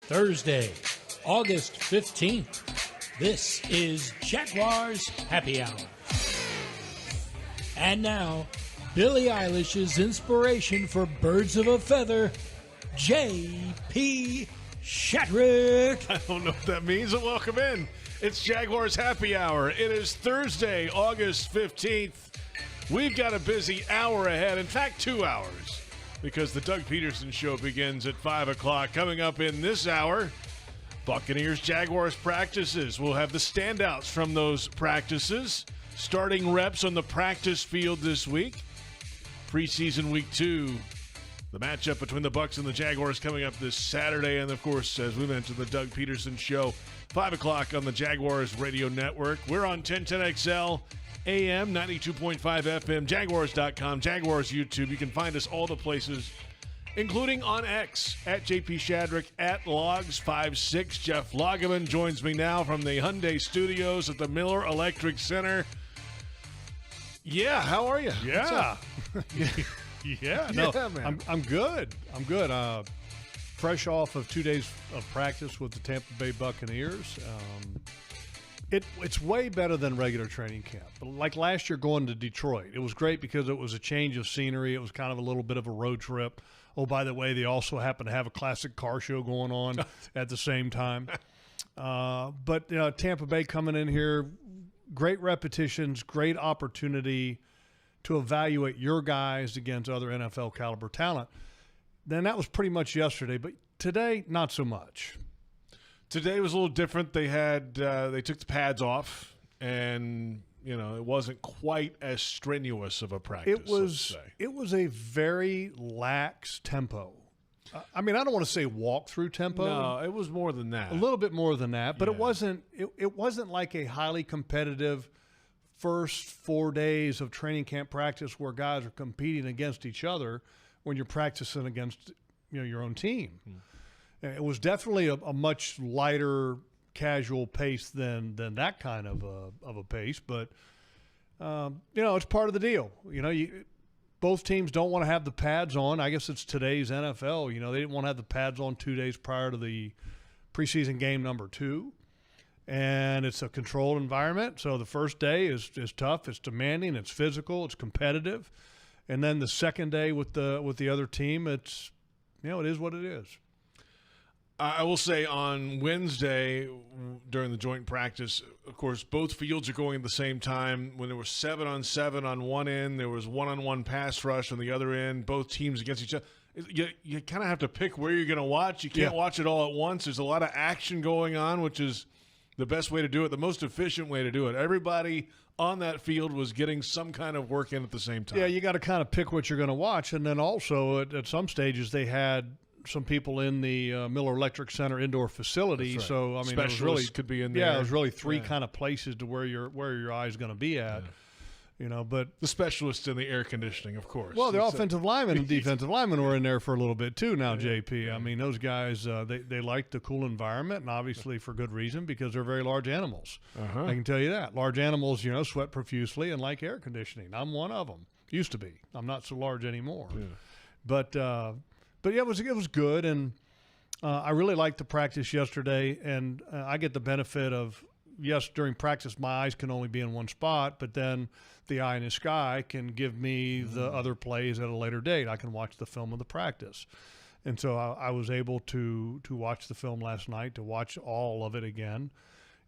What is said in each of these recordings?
Thursday, August 15th. This is Jaguars Happy Hour. And now, Billie Eilish's inspiration for Birds of a Feather, J.P. Shadrick. I don't know what that means, but welcome in. It's Jaguars Happy Hour. It is Thursday, August 15th. We've got a busy hour ahead. In fact, 2 hours, because the Doug Pederson Show begins at 5 o'clock. Coming up in this hour, Buccaneers-Jaguars practices. We'll have the standouts from those practices. Starting reps on the practice field this week. Preseason week 2. The matchup between the Bucs and the Jaguars coming up this Saturday. And, of course, as we mentioned, the Doug Pederson Show, 5 o'clock on the Jaguars Radio Network. We're on 1010XL, AM, 92.5 FM, Jaguars.com, Jaguars YouTube. You can find us all the places, including on X, at JP Shadrick, at Logs56. Jeff Lageman joins me now from the Hyundai Studios at the Miller Electric Center. Yeah, how are you? Yeah. Yeah, man. I'm good. Fresh off of 2 days of practice with the Tampa Bay Buccaneers. It's way better than regular training camp. Like last year going to Detroit, it was great because it was a change of scenery. It was kind of a little bit of a road trip. Oh, by the way, they also happen to have a classic car show going on at the same time. But Tampa Bay coming in here, great repetitions, great opportunity to evaluate your guys against other NFL caliber talent. Then that was pretty much yesterday, but today, not so much. Today was a little different. They had they took the pads off, and it wasn't quite as strenuous of a practice. It was a very lax tempo. I don't want to say walk-through tempo. No, it was more than that. A little bit more than that, but it wasn't like a highly competitive first 4 days of training camp practice where guys are competing against each other when you're practicing against your own team. It was definitely a much lighter, casual pace than that kind of a pace, but it's part of the deal. Both teams don't want to have the pads on. I guess it's today's NFL. They didn't want to have the pads on 2 days prior to the preseason game number 2. And it's a controlled environment. So the first day is tough. It's demanding. It's physical. It's competitive. And then the second day with the other team, it's it is what it is. I will say on Wednesday during the joint practice, of course, both fields are going at the same time. When there was 7-on-7 on one end, there was 1-on-1 pass rush on the other end, both teams against each other. You kind of have to pick where you're going to watch. You can't watch it all at once. There's a lot of action going on, which is the best way to do it, the most efficient way to do it. Everybody on that field was getting some kind of work in at the same time. Yeah, you got to kind of pick what you're going to watch. And then also at some stages they had some people in the Miller Electric Center indoor facility. Right. So, specialists it was really, could be in there. Yeah, it was really three kind of places to where your eye's going to be at. Yeah. But the specialists in the air conditioning, of course. Well, the offensive linemen and defensive linemen were in there for a little bit too now, JP. Yeah. Those guys, they like the cool environment, and obviously for good reason, because they're very large animals. I can tell you that. Large animals, sweat profusely and like air conditioning. I'm one of them. Used to be. I'm not so large anymore. Yeah. But yeah, it was good, and I really liked the practice yesterday, and I get the benefit of, yes, during practice my eyes can only be in one spot, but then the eye in the sky can give me the other plays at a later date. I can watch the film of the practice. And so I was able to watch the film last night, to watch all of it again,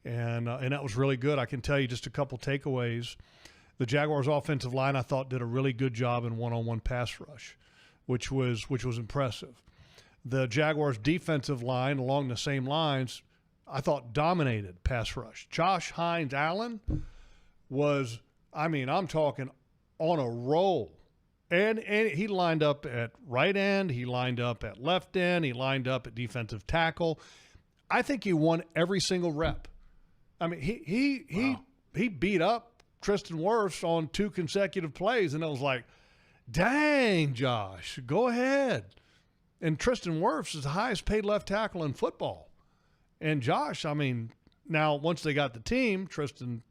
and that was really good. I can tell you just a couple takeaways. The Jaguars' offensive line, I thought, did a really good job in one-on-one pass rush, which was impressive. The Jaguars' defensive line, along the same lines, I thought dominated pass rush. Josh Hines-Allen was, I'm talking on a roll. And he lined up at right end, he lined up at left end, he lined up at defensive tackle. I think he won every single rep. He beat up Tristan Wirfs on 2 consecutive plays, and it was like, dang, Josh, go ahead. And Tristan Wirfs is the highest paid left tackle in football. And Josh, now once they got the team, Tristan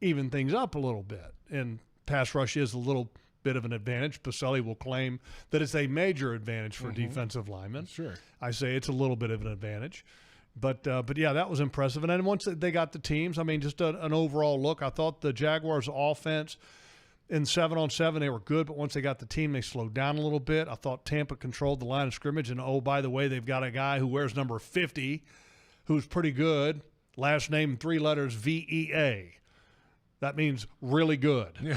evened things up a little bit. And pass rush is a little bit of an advantage. Pacelli will claim that it's a major advantage for defensive linemen. Sure. I say it's a little bit of an advantage. But yeah, that was impressive. And then once they got the teams, I mean, just an overall look, I thought the Jaguars' offense in 7-on-7, they were good, but once they got the team, they slowed down a little bit. I thought Tampa controlled the line of scrimmage. And, oh, by the way, they've got a guy who wears number 50 who's pretty good. Last name, 3 letters, VEA. That means really good. Yeah.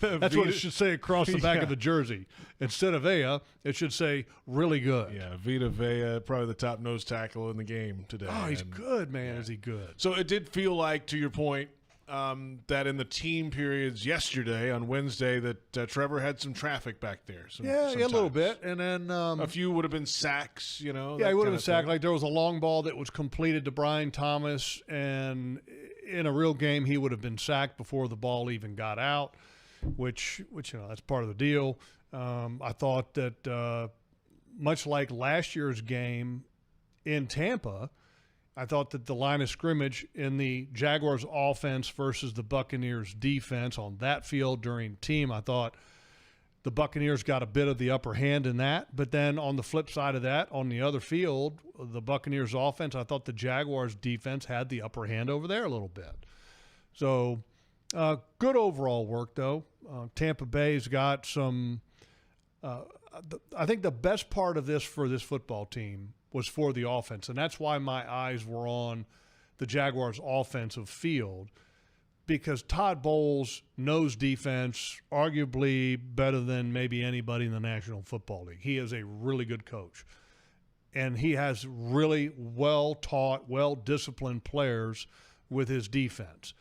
That's what it should say across the back of the jersey. Instead of Aya, it should say really good. Yeah, Vita Vea, probably the top nose tackle in the game today. Oh, he's good, man. Yeah. Is he good? So it did feel like, to your point, that in the team periods yesterday on Wednesday that Trevor had some traffic back there. Yeah, a little bit. And then a few would have been sacks, you know. Yeah, he would have been sacked. Like there was a long ball that was completed to Brian Thomas, and in a real game he would have been sacked before the ball even got out, which you know, that's part of the deal. I thought that much like last year's game in Tampa, I thought that the line of scrimmage in the Jaguars offense versus the Buccaneers defense on that field during team, I thought the Buccaneers got a bit of the upper hand in that. But then on the flip side of that, on the other field, the Buccaneers offense, I thought the Jaguars defense had the upper hand over there a little bit. So good overall work, though. Tampa Bay's got some I think the best part of this for this football team was for the offense, and that's why my eyes were on the Jaguars' offensive field, because Todd Bowles knows defense arguably better than maybe anybody in the National Football League. He is a really good coach, and he has really well-taught, well-disciplined players with his defense.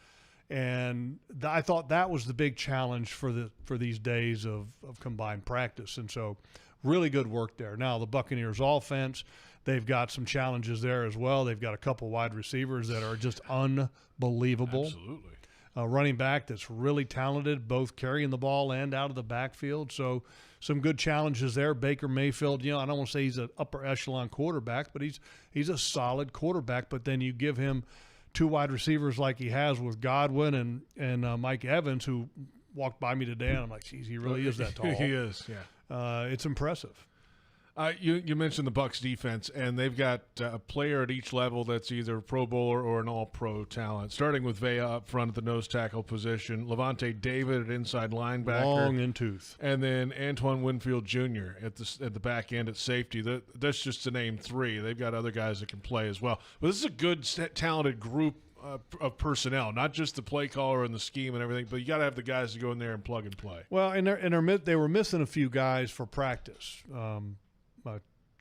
And I thought that was the big challenge for these days of combined practice. And so really good work there. Now, the Buccaneers offense, they've got some challenges there as well. They've got a couple wide receivers that are just unbelievable. Absolutely. A running back that's really talented, both carrying the ball and out of the backfield. So some good challenges there. Baker Mayfield, you know, I don't want to say he's an upper echelon quarterback, but he's a solid quarterback. But then you give him 2 wide receivers like he has with Godwin and Mike Evans, who walked by me today, and I'm like, geez, he really is that tall. He is, yeah. It's impressive. You mentioned the Bucs defense, and they've got a player at each level that's either a Pro Bowler or an All-Pro talent. Starting with Vea up front at the nose tackle position, Levante David at inside linebacker, long in tooth, and then Antoine Winfield Jr. at the back end at safety. That's just to name 3. They've got other guys that can play as well. But this is a good, talented group of personnel, not just the play caller and the scheme and everything, but you got to have the guys to go in there and plug and play. Well, and they were missing a few guys for practice.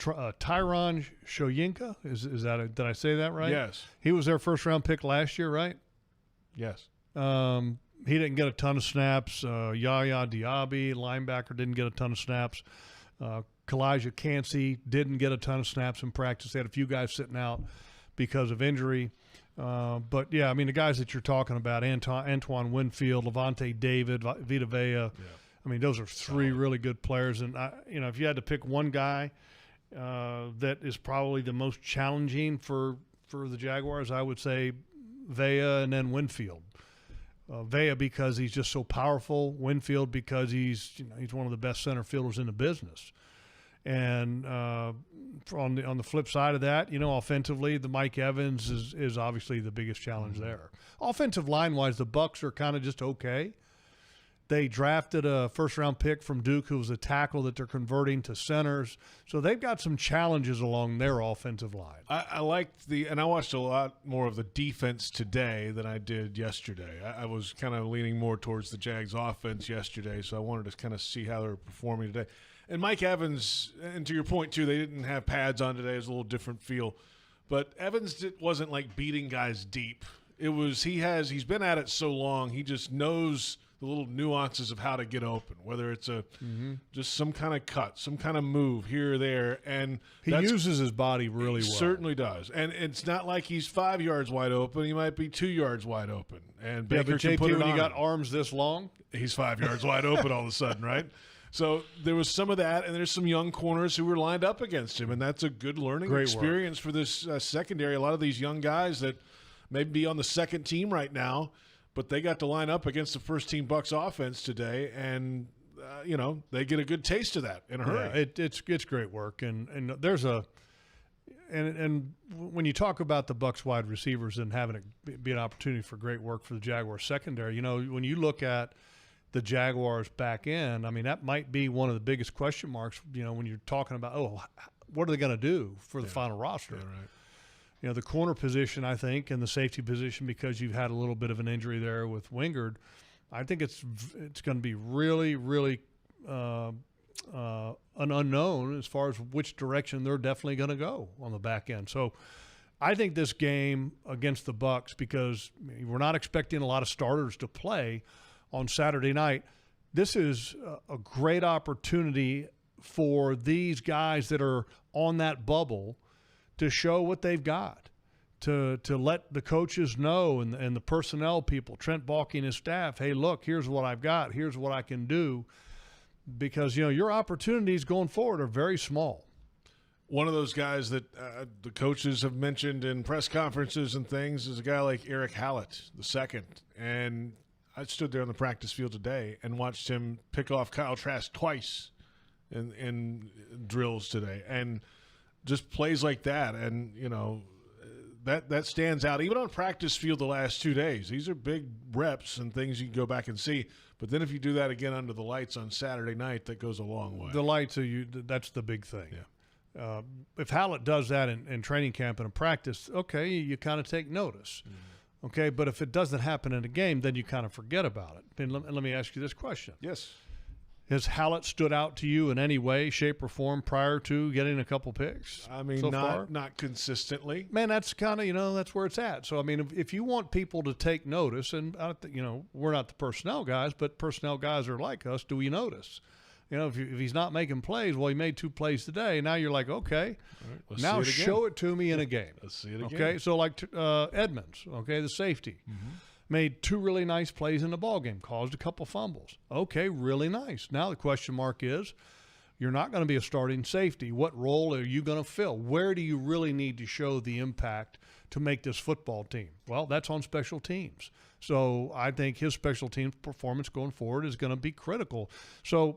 Tyron Shoyinka, is that did I say that right? Yes. He was their first-round pick last year, right? Yes. He didn't get a ton of snaps. Yaya Diaby, linebacker, didn't get a ton of snaps. Kalijah Cansey didn't get a ton of snaps in practice. They had a few guys sitting out because of injury. But, yeah, I mean, the guys that you're talking about, Antoine Winfield, Levante David, Vita Vea, I mean, those are 3 really good players. And, if you had to pick one guy that is probably the most challenging for the Jaguars, I would say Vea and then Winfield. Vea because he's just so powerful. Winfield because he's one of the best center fielders in the business. And on the flip side of that, offensively, the Mike Evans is obviously the biggest challenge there. Offensive line-wise, the Bucs are kind of just okay. They drafted a first-round pick from Duke who was a tackle that they're converting to centers. So they've got some challenges along their offensive line. I liked and I watched a lot more of the defense today than I did yesterday. I was kind of leaning more towards the Jags offense yesterday, so I wanted to kind of see how they were performing today. And Mike Evans, and to your point, too, they didn't have pads on today. It was a little different feel. But Evans wasn't like beating guys deep. He's been at it so long, he just knows the little nuances of how to get open, whether it's just some kind of cut, some kind of move here or there. And he uses his body really well. He certainly does. And it's not like he's 5 yards wide open. He might be 2 yards wide open. And Baker but can JP, put it when on you got him. arms this long, he's 5 yards wide open all of a sudden, right? So there was some of that, and there's some young corners who were lined up against him, and that's a good learning experience for this secondary. A lot of these young guys that may be on the second team right now, but they got to line up against the first-team Bucs offense today, and they get a good taste of that in a hurry. Yeah, it's great work, and there's and when you talk about the Bucs wide receivers and having it be an opportunity for great work for the Jaguars secondary, when you look at the Jaguars back end, I mean, that might be one of the biggest question marks, when you're talking about, what are they going to do for the final roster? Yeah, right. The corner position, I think, and the safety position, because you've had a little bit of an injury there with Wingard, I think it's going to be really, really an unknown as far as which direction they're definitely going to go on the back end. So I think this game against the Bucs, because we're not expecting a lot of starters to play on Saturday night, this is a great opportunity for these guys that are on that bubble to show what they've got, to let the coaches know and the personnel people, Trent Baalke and his staff, hey, look, here's what I've got, here's what I can do, because your opportunities going forward are very small. One of those guys that the coaches have mentioned in press conferences and things is a guy like Eric Hallett, the second. And I stood there on the practice field today and watched him pick off Kyle Trask twice in drills today, and just plays like that. And that stands out even on practice field the last 2 days. These are big reps and things you can go back and see. But then if you do that again under the lights on Saturday night, that goes a long way. The lights that's the big thing. Yeah. If Hallett does that in training camp and in practice, okay, you kind of take notice. Mm-hmm. Okay, but if it doesn't happen in a game, then you kind of forget about it. And let me ask you this question. Yes. Has Hallett stood out to you in any way, shape, or form prior to getting a couple picks? I mean, so far? Not consistently. Man, that's kind of, that's where it's at. So, I mean, if you want people to take notice, and, we're not the personnel guys, but personnel guys are like us, do we notice? If he's not making plays, well, he made 2 plays today. Now you're like, okay, right, now show it to me in a game. Let's see it again. Okay, so like Edmonds, okay, the safety. Mm-hmm. Made 2 really nice plays in the ballgame, caused a couple fumbles. Okay, really nice. Now the question mark is, you're not going to be a starting safety. What role are you going to fill? Where do you really need to show the impact to make this football team? Well, that's on special teams. So I think his special teams performance going forward is going to be critical. So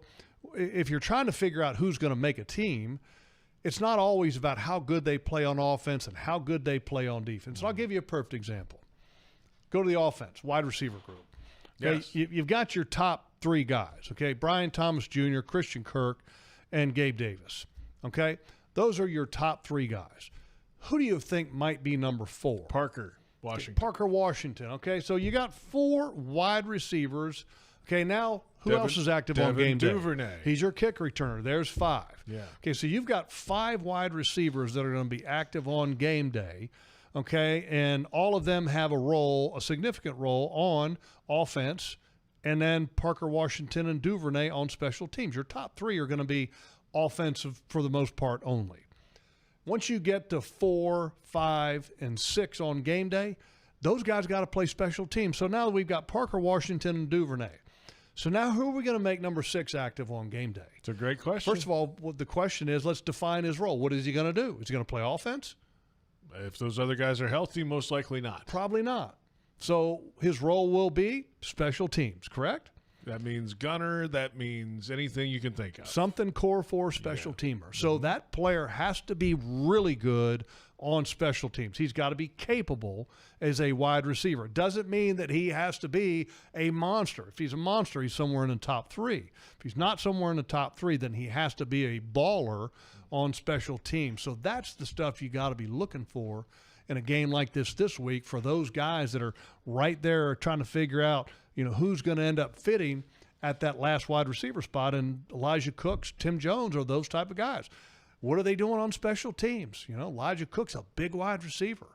if you're trying to figure out who's going to make a team, it's not always about how good they play on offense and how good they play on defense. And I'll give you a perfect example. Go to the offense, wide receiver group. Okay? Yes. You've got your top 3 guys, okay? Brian Thomas Jr., Christian Kirk, and Gabe Davis, okay? Those are your top 3 guys. Who do you think might be number 4? Parker Washington. Parker Washington, okay? So you got 4 wide receivers. Okay, now who else is active on game day? Duvernay. He's your kick returner. There's 5. Yeah. Okay, so you've got 5 wide receivers that are going to be active on game day. Okay, and all of them have a significant role on offense, and then Parker Washington and Duvernay on special teams. Your top 3 are going to be offensive for the most part only. Once you get to 4, 5, and 6 on game day, those guys got to play special teams. So now we've got Parker Washington and Duvernay. So now who are we going to make number 6 active on game day? It's a great question. First of all, the question is, let's define his role. What is he going to do? Is he going to play offense? If those other guys are healthy, most likely not. Probably not. So his role will be special teams, correct? That means gunner. That means anything you can think of. Something core 4 special teamer. So that player has to be really good on special teams. He's got to be capable as a wide receiver. It doesn't mean that he has to be a monster. If he's a monster, he's somewhere in the top 3. If he's not somewhere in the top 3, then he has to be a baller on special teams. So that's the stuff you got to be looking for in a game like this week for those guys that are right there trying to figure out, who's going to end up fitting at that last wide receiver spot. And Elijah Cooks, Tim Jones are those type of guys. What are they doing on special teams? Elijah Cook's a big wide receiver.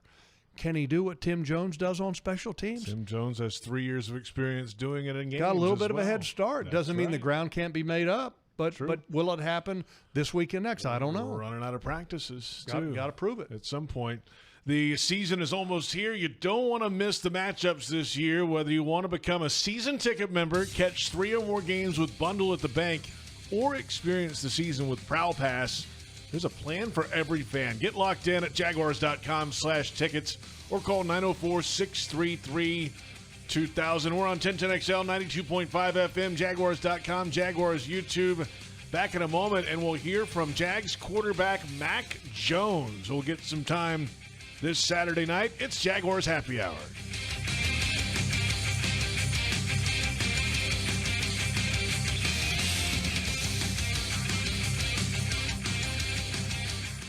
Can he do what Tim Jones does on special teams? Tim Jones has 3 years of experience doing it in games. Got a little bit of a head start. Doesn't mean the ground can't be made up. But will it happen this week and next? I don't know. We're running out of practices, too. Got to prove it. At some point. The season is almost here. You don't want to miss the matchups this year. Whether you want to become a season ticket member, catch 3 or more games with Bundle at the Bank, or experience the season with Prowl Pass, there's a plan for every fan. Get locked in at Jaguars.com/tickets or call 904-633 2000. We're on 1010XL, 92.5 FM, Jaguars.com, Jaguars YouTube. Back in a moment, and we'll hear from Jags quarterback Mac Jones. We'll get some time this Saturday night. It's Jaguars Happy Hour.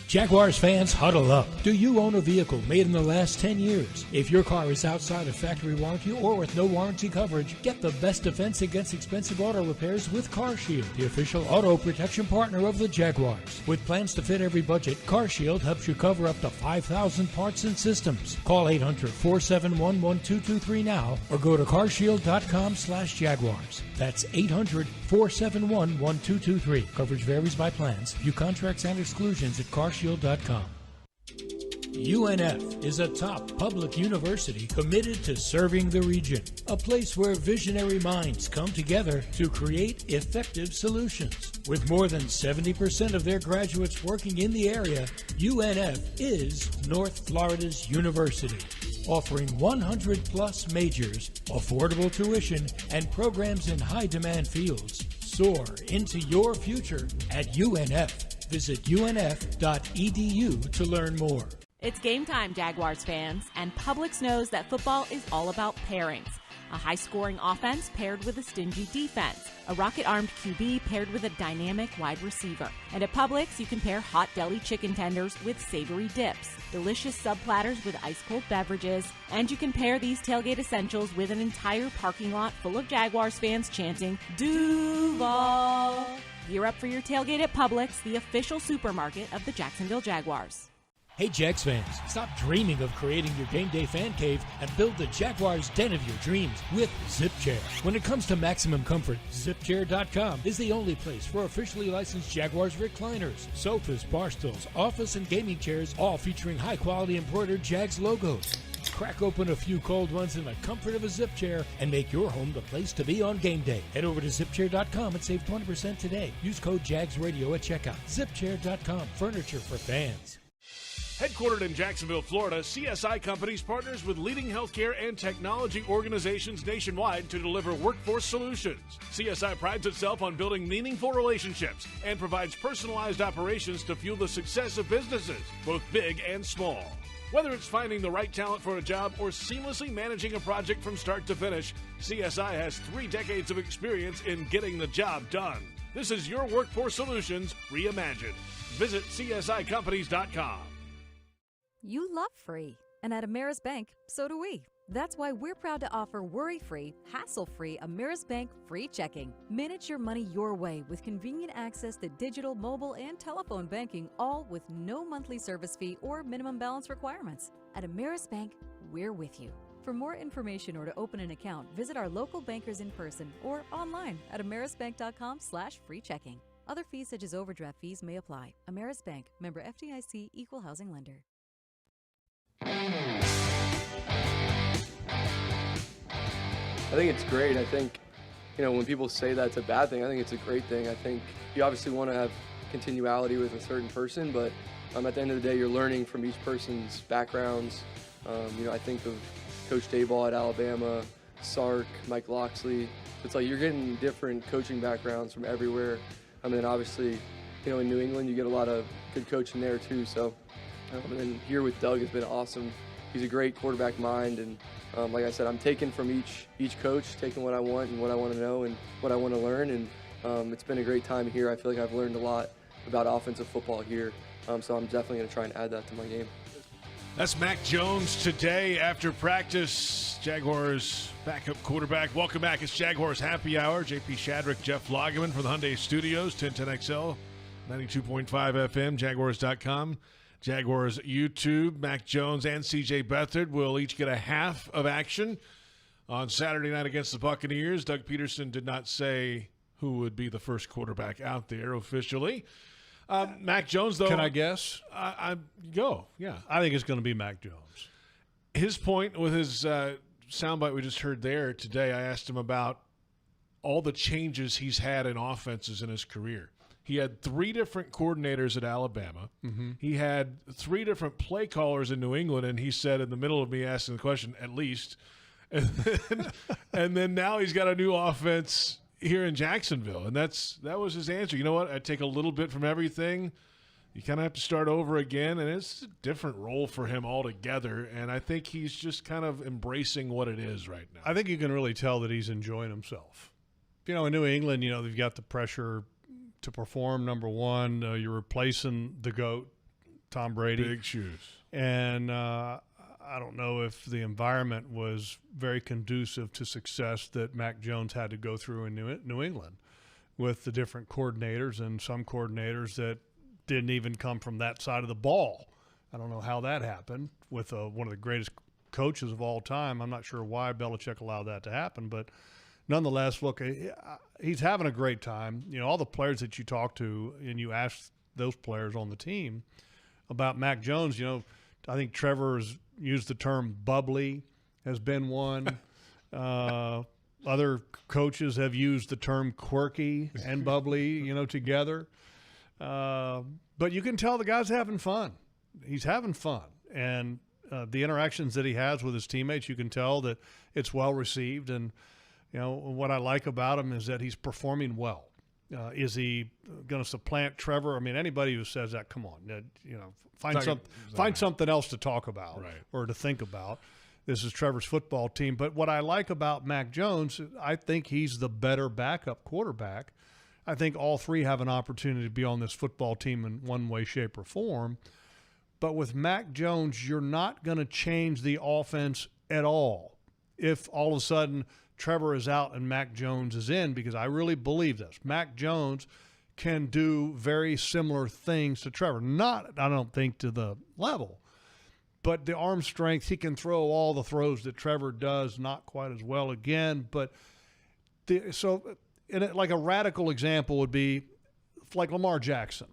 Jaguars fans, huddle up. Do you own a vehicle made in the last 10 years? If your car is outside of factory warranty or with no warranty coverage, get the best defense against expensive auto repairs with CarShield, the official auto protection partner of the Jaguars. With plans to fit every budget, CarShield helps you cover up to 5,000 parts and systems. Call 800-471-1223 now or go to carshield.com/Jaguars. That's 800-471-1223. Coverage varies by plans. View contracts and exclusions at carshield.com. UNF is a top public university committed to serving the region, a place where visionary minds come together to create effective solutions. With more than 70% of their graduates working in the area, UNF is North Florida's university, offering 100-plus majors, affordable tuition, and programs in high-demand fields. Soar into your future at UNF. Visit unf.edu to learn more. It's game time, Jaguars fans, and Publix knows that football is all about pairings. A high-scoring offense paired with a stingy defense. A rocket-armed QB paired with a dynamic wide receiver. And at Publix, you can pair hot deli chicken tenders with savory dips, delicious sub platters with ice-cold beverages, and you can pair these tailgate essentials with an entire parking lot full of Jaguars fans chanting, Duval! Gear up for your tailgate at Publix, the official supermarket of the Jacksonville Jaguars. Hey Jags fans, stop dreaming of creating your game day fan cave and build the Jaguars den of your dreams with ZipChair. When it comes to maximum comfort, ZipChair.com is the only place for officially licensed Jaguars recliners, sofas, bar stools, office and gaming chairs, all featuring high-quality embroidered Jags logos. Crack open a few cold ones in the comfort of a ZipChair and make your home the place to be on game day. Head over to ZipChair.com and save 20% today. Use code JagsRadio at checkout. ZipChair.com, furniture for fans. Headquartered in Jacksonville, Florida, CSI Companies partners with leading healthcare and technology organizations nationwide to deliver workforce solutions. CSI prides itself on building meaningful relationships and provides personalized operations to fuel the success of businesses, both big and small. Whether it's finding the right talent for a job or seamlessly managing a project from start to finish, CSI has 3 decades of experience in getting the job done. This is your workforce solutions reimagined. Visit CSICompanies.com. You love free, and at Ameris Bank, so do we. That's why we're proud to offer worry-free, hassle-free Ameris Bank free checking. Manage your money your way with convenient access to digital, mobile, and telephone banking, all with no monthly service fee or minimum balance requirements. At Ameris Bank, we're with you. For more information or to open an account, visit our local bankers in person or online at amerisbank.com/free checking. Other fees such as overdraft fees may apply. Ameris Bank, member FDIC, equal housing lender. I think it's great. I think, when people say that's a bad thing, I think it's a great thing. I think you obviously want to have continuality with a certain person, but at the end of the day, you're learning from each person's backgrounds. I think of Coach Dayball at Alabama, Sark, Mike Loxley. It's like you're getting different coaching backgrounds from everywhere. And then obviously, in New England, you get a lot of good coaching there too. So, and then here with Doug has been awesome. He's a great quarterback mind, and like I said, I'm taking from each coach, taking what I want and what I want to know and what I want to learn, and it's been a great time here. I feel like I've learned a lot about offensive football here, so I'm definitely going to try and add that to my game. That's Mac Jones today after practice. Jaguars backup quarterback. Welcome back. It's Jaguars Happy Hour. JP Shadrick, Jeff Lageman from the Hyundai Studios, 1010XL, 92.5 FM, Jaguars.com. Jaguars YouTube, Mac Jones and C.J. Beathard will each get a half of action on Saturday night against the Buccaneers. Doug Pederson did not say who would be the first quarterback out there officially. Mac Jones, though. Can I guess? I go, yeah. I think it's going to be Mac Jones. His point with his soundbite we just heard there today, I asked him about all the changes he's had in offenses in his career. He had 3 different coordinators at Alabama. Mm-hmm. He had 3 different play callers in New England, and he said in the middle of me asking the question, at least, And then now he's got a new offense here in Jacksonville, and that was his answer. You know what? I take a little bit from everything. You kind of have to start over again, and it's a different role for him altogether, and I think he's just kind of embracing what it is right now. I think you can really tell that he's enjoying himself. You know, in New England, you know, they've got the pressure to perform, number one. You're replacing the GOAT, Tom Brady. Big shoes. And I don't know if the environment was very conducive to success that Mac Jones had to go through in New England with the different coordinators and some coordinators that didn't even come from that side of the ball. I don't know how that happened with one of the greatest coaches of all time. I'm not sure why Belichick allowed that to happen, but nonetheless, look, he's having a great time. You know, all the players that you talk to and you ask those players on the team about Mac Jones, you know, I think Trevor has used the term bubbly, has been one. Other coaches have used the term quirky and bubbly, you know, together. But you can tell the guy's having fun. He's having fun. And the interactions that he has with his teammates, you can tell that it's well received. And, you know, what I like about him is that he's performing well. Is he going to supplant Trevor? I mean, anybody who says that, come on, you know, find something else to talk about or to think about. This is Trevor's football team. But what I like about Mac Jones, I think he's the better backup quarterback. I think all three have an opportunity to be on this football team in one way, shape, or form. But with Mac Jones, you're not going to change the offense at all if all of a sudden Trevor is out and Mac Jones is in, because I really believe this. Mac Jones can do very similar things to Trevor. Not, I don't think, to the level, but the arm strength, he can throw all the throws that Trevor does, not quite as well again. But like a radical example would be like Lamar Jackson.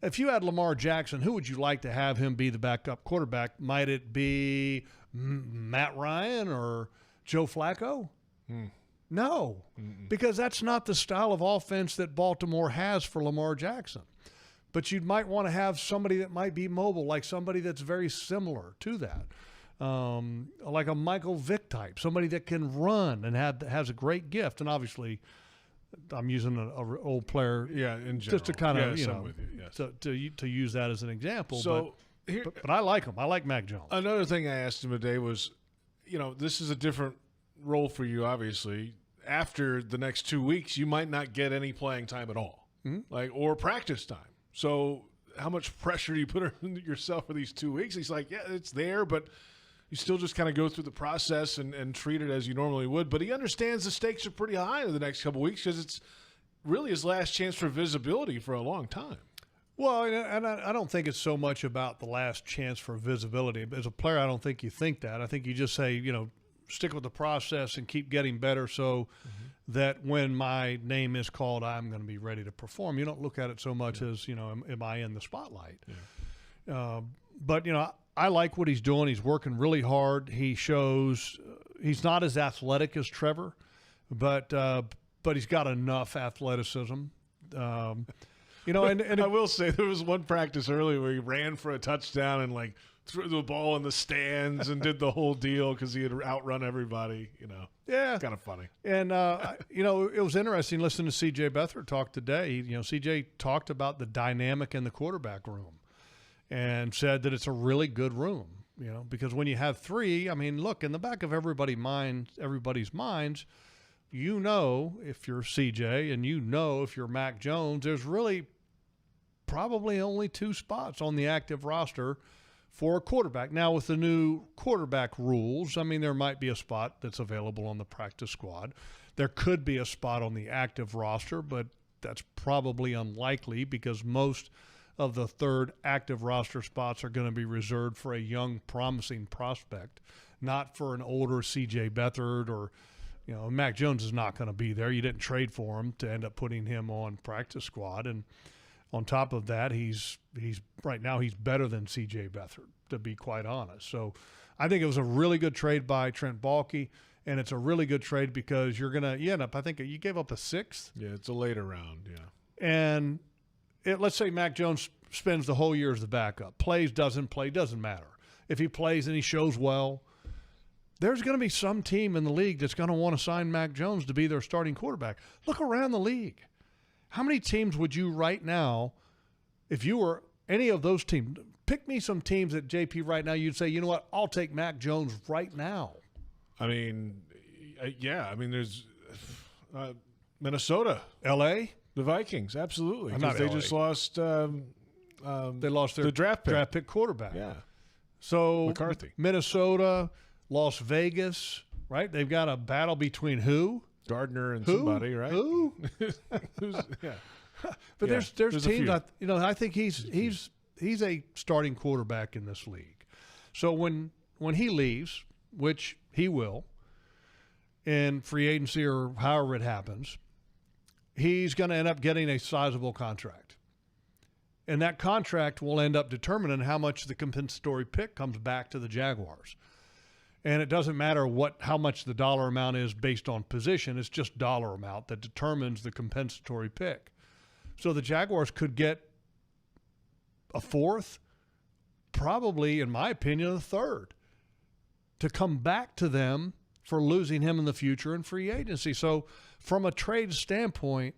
If you had Lamar Jackson, who would you like to have him be the backup quarterback? Might it be Matt Ryan or Joe Flacco? No, because that's not the style of offense that Baltimore has for Lamar Jackson. But you might want to have somebody that might be mobile, like somebody that's very similar to that, like a Michael Vick type, somebody that can run and has a great gift. And obviously, I'm using an old player, in general, just to kind of to use that as an example. So, but I like him. I like Mac Jones. Another thing I asked him today was, you know, this is a different role for you, obviously. After the next 2 weeks, you might not get any playing time at all, or practice time. So how much pressure do you put on yourself for these 2 weeks? He's like, yeah, it's there, but you still just kind of go through the process and treat it as you normally would. But he understands the stakes are pretty high in the next couple of weeks because it's really his last chance for visibility for a long time. Well, and I don't think it's so much about the last chance for visibility. As a player, I don't think you think that. I think you just say, you know, stick with the process and keep getting better so that when my name is called, I'm going to be ready to perform. You don't look at it so much as, you know, am I in the spotlight? But, you know, I like what he's doing. He's working really hard. He shows he's not as athletic as Trevor, but he's got enough athleticism. You know, and I will say there was one practice earlier where he ran for a touchdown and like threw the ball in the stands and did the whole deal because he had outrun everybody. You know, kind of funny. And you know, it was interesting listening to C.J. Beathard talk today. You know, C.J. talked about the dynamic in the quarterback room and said that it's a really good room. You know, because when you have three, I mean, look, in the back of everybody's minds, you know, if you're CJ and you know if you're Mac Jones, there's really probably only two spots on the active roster for a quarterback. Now, with the new quarterback rules, I mean, there might be a spot that's available on the practice squad. There could be a spot on the active roster, but that's probably unlikely because most of the third active roster spots are going to be reserved for a young, promising prospect, not for an older C.J. Beathard or, you know, Mac Jones is not going to be there. You didn't trade for him to end up putting him on practice squad. And on top of that, he's right now he's better than C.J. Beathard, to be quite honest. So I think it was a really good trade by Trent Baalke, and it's a really good trade because you end up, I think you gave up a sixth. Yeah, it's a later round, yeah. And let's say Mac Jones spends the whole year as the backup. Plays, doesn't play, doesn't matter. If he plays and he shows well, there's going to be some team in the league that's going to want to sign Mac Jones to be their starting quarterback. Look around the league. How many teams would you right now, if you were any of those teams, pick me some teams at JP right now, you'd say, you know what, I'll take Mac Jones right now. I mean, yeah. I mean, there's Minnesota. L.A.? The Vikings, absolutely. Not They LA. just lost They lost their draft pick quarterback. Yeah. So McCarthy. Minnesota, Las Vegas, right? They've got a battle between who? Gardner and somebody, right? Who? Yeah. But Yeah, there's a teams. few. I think he's a starting quarterback in this league. So when he leaves, which he will, in free agency or however it happens, he's going to end up getting a sizable contract. And that contract will end up determining how much the compensatory pick comes back to the Jaguars. And it doesn't matter how much the dollar amount is based on position. It's just dollar amount that determines the compensatory pick. So the Jaguars could get a fourth, probably, in my opinion, a third, to come back to them for losing him in the future in free agency. So from a trade standpoint,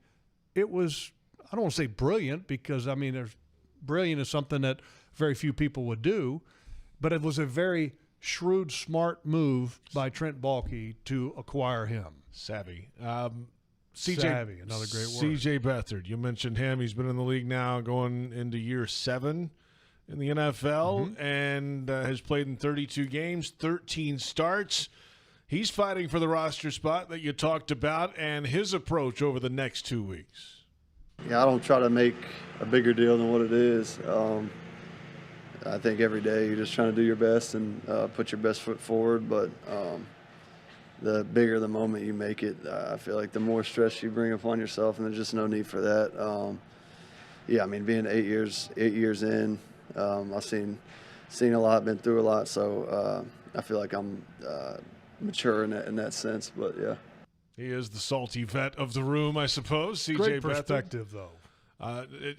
it was, I don't want to say brilliant, because, I mean, brilliant is something that very few people would do, but it was a very shrewd, smart move by Trent Baalke to acquire him. Savvy. Savvy, another great word. C.J. Beathard, you mentioned him. He's been in the league now going into year 7 in the NFL and has played in 32 games, 13 starts. He's fighting for the roster spot that you talked about and his approach over the next 2 weeks. Yeah, I don't try to make a bigger deal than what it is. I think every day you're just trying to do your best and put your best foot forward, but the bigger the moment you make it, I feel like the more stress you bring upon yourself, and there's just no need for that. Yeah, I mean, being 8 years in, I've seen a lot, been through a lot, so I feel like I'm mature in that sense, but yeah. He is the salty vet of the room, I suppose. C.J. Great Beathard. perspective, though.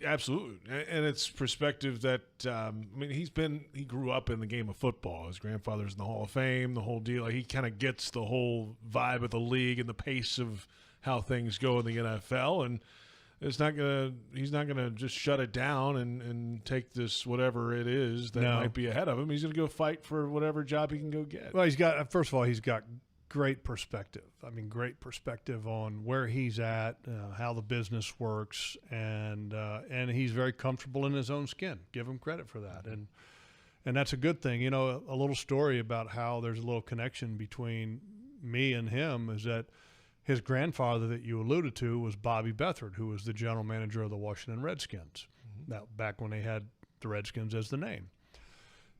Absolutely, and it's perspective that I mean, he grew up in the game of football. His grandfather's in the Hall of Fame, the whole deal. Like, he kind of gets the whole vibe of the league and the pace of how things go in the NFL, and he's not gonna just shut it down and take this whatever it is that might be ahead of him. He's gonna go fight for whatever job he can go get. Well, he's got great perspective. I mean, great perspective on where he's at, how the business works, and he's very comfortable in his own skin. Give him credit for that, and that's a good thing. You know, a little story about how there's a little connection between me and him is that his grandfather that you alluded to was Bobby Beathard, who was the general manager of the Washington Redskins. Now, back when they had the Redskins as the name.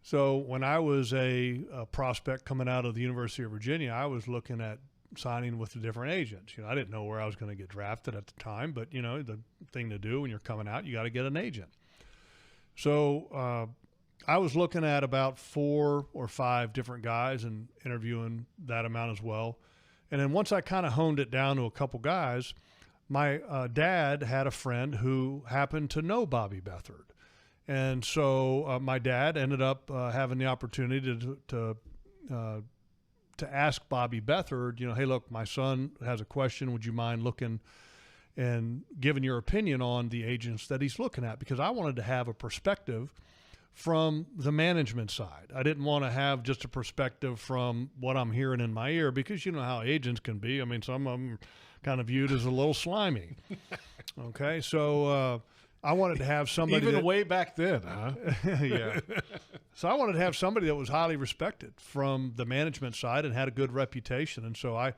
So when I was a prospect coming out of the University of Virginia, I was looking at signing with the different agents. You know, I didn't know where I was going to get drafted at the time, but, you know, the thing to do when you're coming out, you got to get an agent. So I was looking at about 4 or 5 different guys and interviewing that amount as well. And then once I kind of honed it down to a couple guys, my dad had a friend who happened to know Bobby Beathard. And so my dad ended up having the opportunity to ask Bobby Beathard, you know, hey, look, my son has a question. Would you mind looking and giving your opinion on the agents that he's looking at? Because I wanted to have a perspective from the management side. I didn't want to have just a perspective from what I'm hearing in my ear, because you know how agents can be. I mean, some of them kind of viewed as a little slimy. Okay, so I wanted to have somebody even way back then, huh? Yeah. So I wanted to have somebody that was highly respected from the management side and had a good reputation. And so I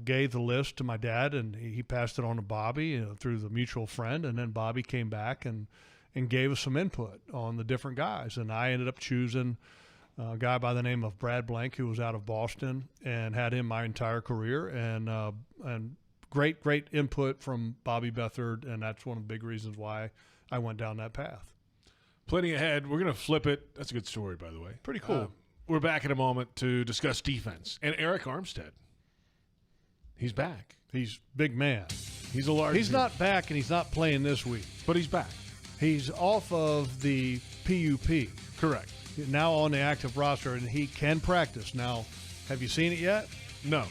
gave the list to my dad, and he passed it on to Bobby through the mutual friend. And then Bobby came back and gave us some input on the different guys. And I ended up choosing a guy by the name of Brad Blank, who was out of Boston, and had him my entire career. And great input from Bobby Beathard, and that's one of the big reasons why I went down that path. Plenty ahead. We're going to flip it. That's a good story, by the way. Pretty cool. We're back in a moment to discuss defense. And Eric Armstead. He's back. He's big man. He's a large He's not back, and he's not playing this week. But he's back. He's off of the PUP. Correct. Now on the active roster, and he can practice. Now, Have you seen it yet? No.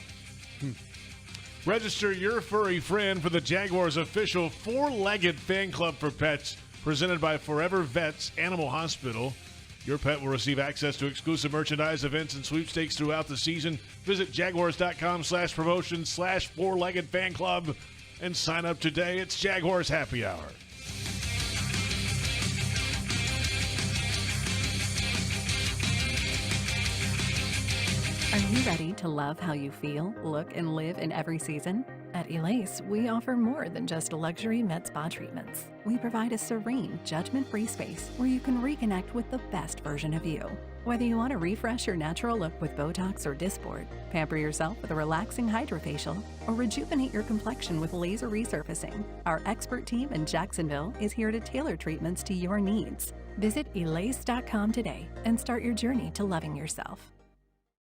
Register your furry friend for the Jaguars' official four-legged fan club for pets presented by Forever Vets Animal Hospital. Your pet will receive access to exclusive merchandise, events, and sweepstakes throughout the season. Visit jaguars.com/promotion/four-legged fan club and sign up today. It's Jaguars Happy Hour. Are you ready to love how you feel, look, and live in every season? At Elace, we offer more than just luxury med spa treatments. We provide a serene, judgment-free space where you can reconnect with the best version of you. Whether you want to refresh your natural look with Botox or Dysport, pamper yourself with a relaxing hydrofacial, or rejuvenate your complexion with laser resurfacing, our expert team in Jacksonville is here to tailor treatments to your needs. Visit Elace.com today and start your journey to loving yourself.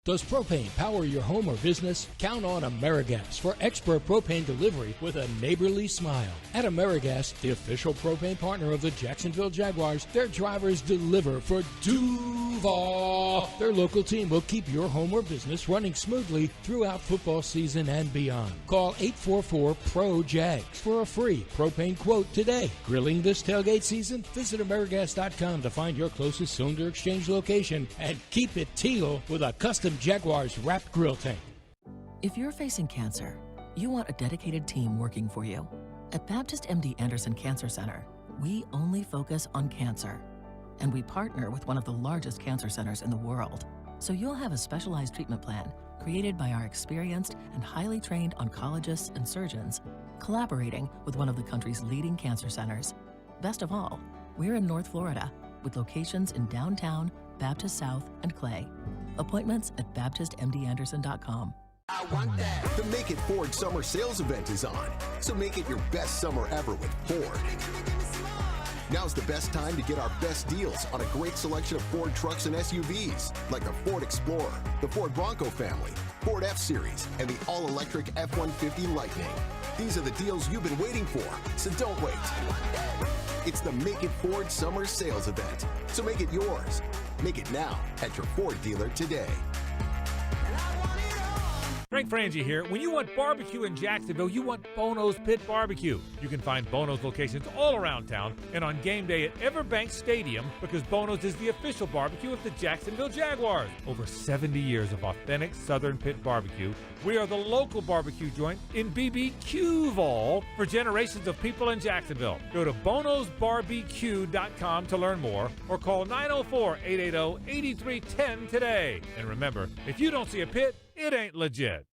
Does propane power your home or business? Count on AmeriGas for expert propane delivery with a neighborly smile. At AmeriGas, the official propane partner of the Jacksonville Jaguars, their drivers deliver for Duval. Their local team will keep your home or business running smoothly throughout football season and beyond. Call 844-PRO-JAGS for a free propane quote today. Grilling this tailgate season? Visit AmeriGas.com to find your closest cylinder exchange location and keep it teal with a custom Jaguars wrapped grill tank. If you're facing cancer, you want a dedicated team working for you. At Baptist MD Anderson Cancer Center, we only focus on cancer. And we partner with one of the largest cancer centers in the world. So you'll have a specialized treatment plan created by our experienced and highly trained oncologists and surgeons, collaborating with one of the country's leading cancer centers. Best of all, we're in North Florida with locations in downtown, Baptist South, and Clay. Appointments at BaptistMDAnderson.com. I want that. The Make It Ford Summer Sales Event is on, so make it your best summer ever with Ford. Now's the best time to get our best deals on a great selection of Ford trucks and SUVs, like the Ford Explorer, the Ford Bronco family, Ford F-Series, and the all-electric F-150 Lightning. These are the deals you've been waiting for, so don't wait. It's the Make It Ford Summer Sales Event, so make it yours. Make it now at your Ford dealer today. Frank Frangie here. When you want barbecue in Jacksonville, you want Bono's Pit Barbecue. You can find Bono's locations all around town and on game day at Everbank Stadium, because Bono's is the official barbecue of the Jacksonville Jaguars. Over 70 years of authentic Southern Pit barbecue. We are the local barbecue joint in BBQval for generations of people in Jacksonville. Go to bonosbarbq.com to learn more or call 904-880-8310 today. And remember, if you don't see a pit, it ain't legit.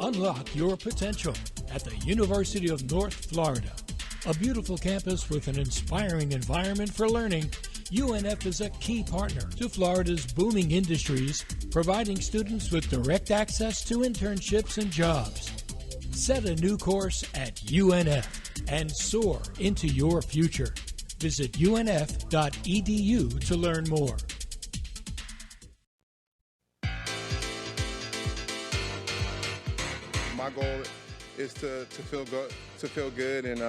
Unlock your potential at the University of North Florida. A beautiful campus with an inspiring environment for learning, UNF is a key partner to Florida's booming industries, providing students with direct access to internships and jobs. Set a new course at UNF and soar into your future. Visit unf.edu to learn more. My goal is to feel good and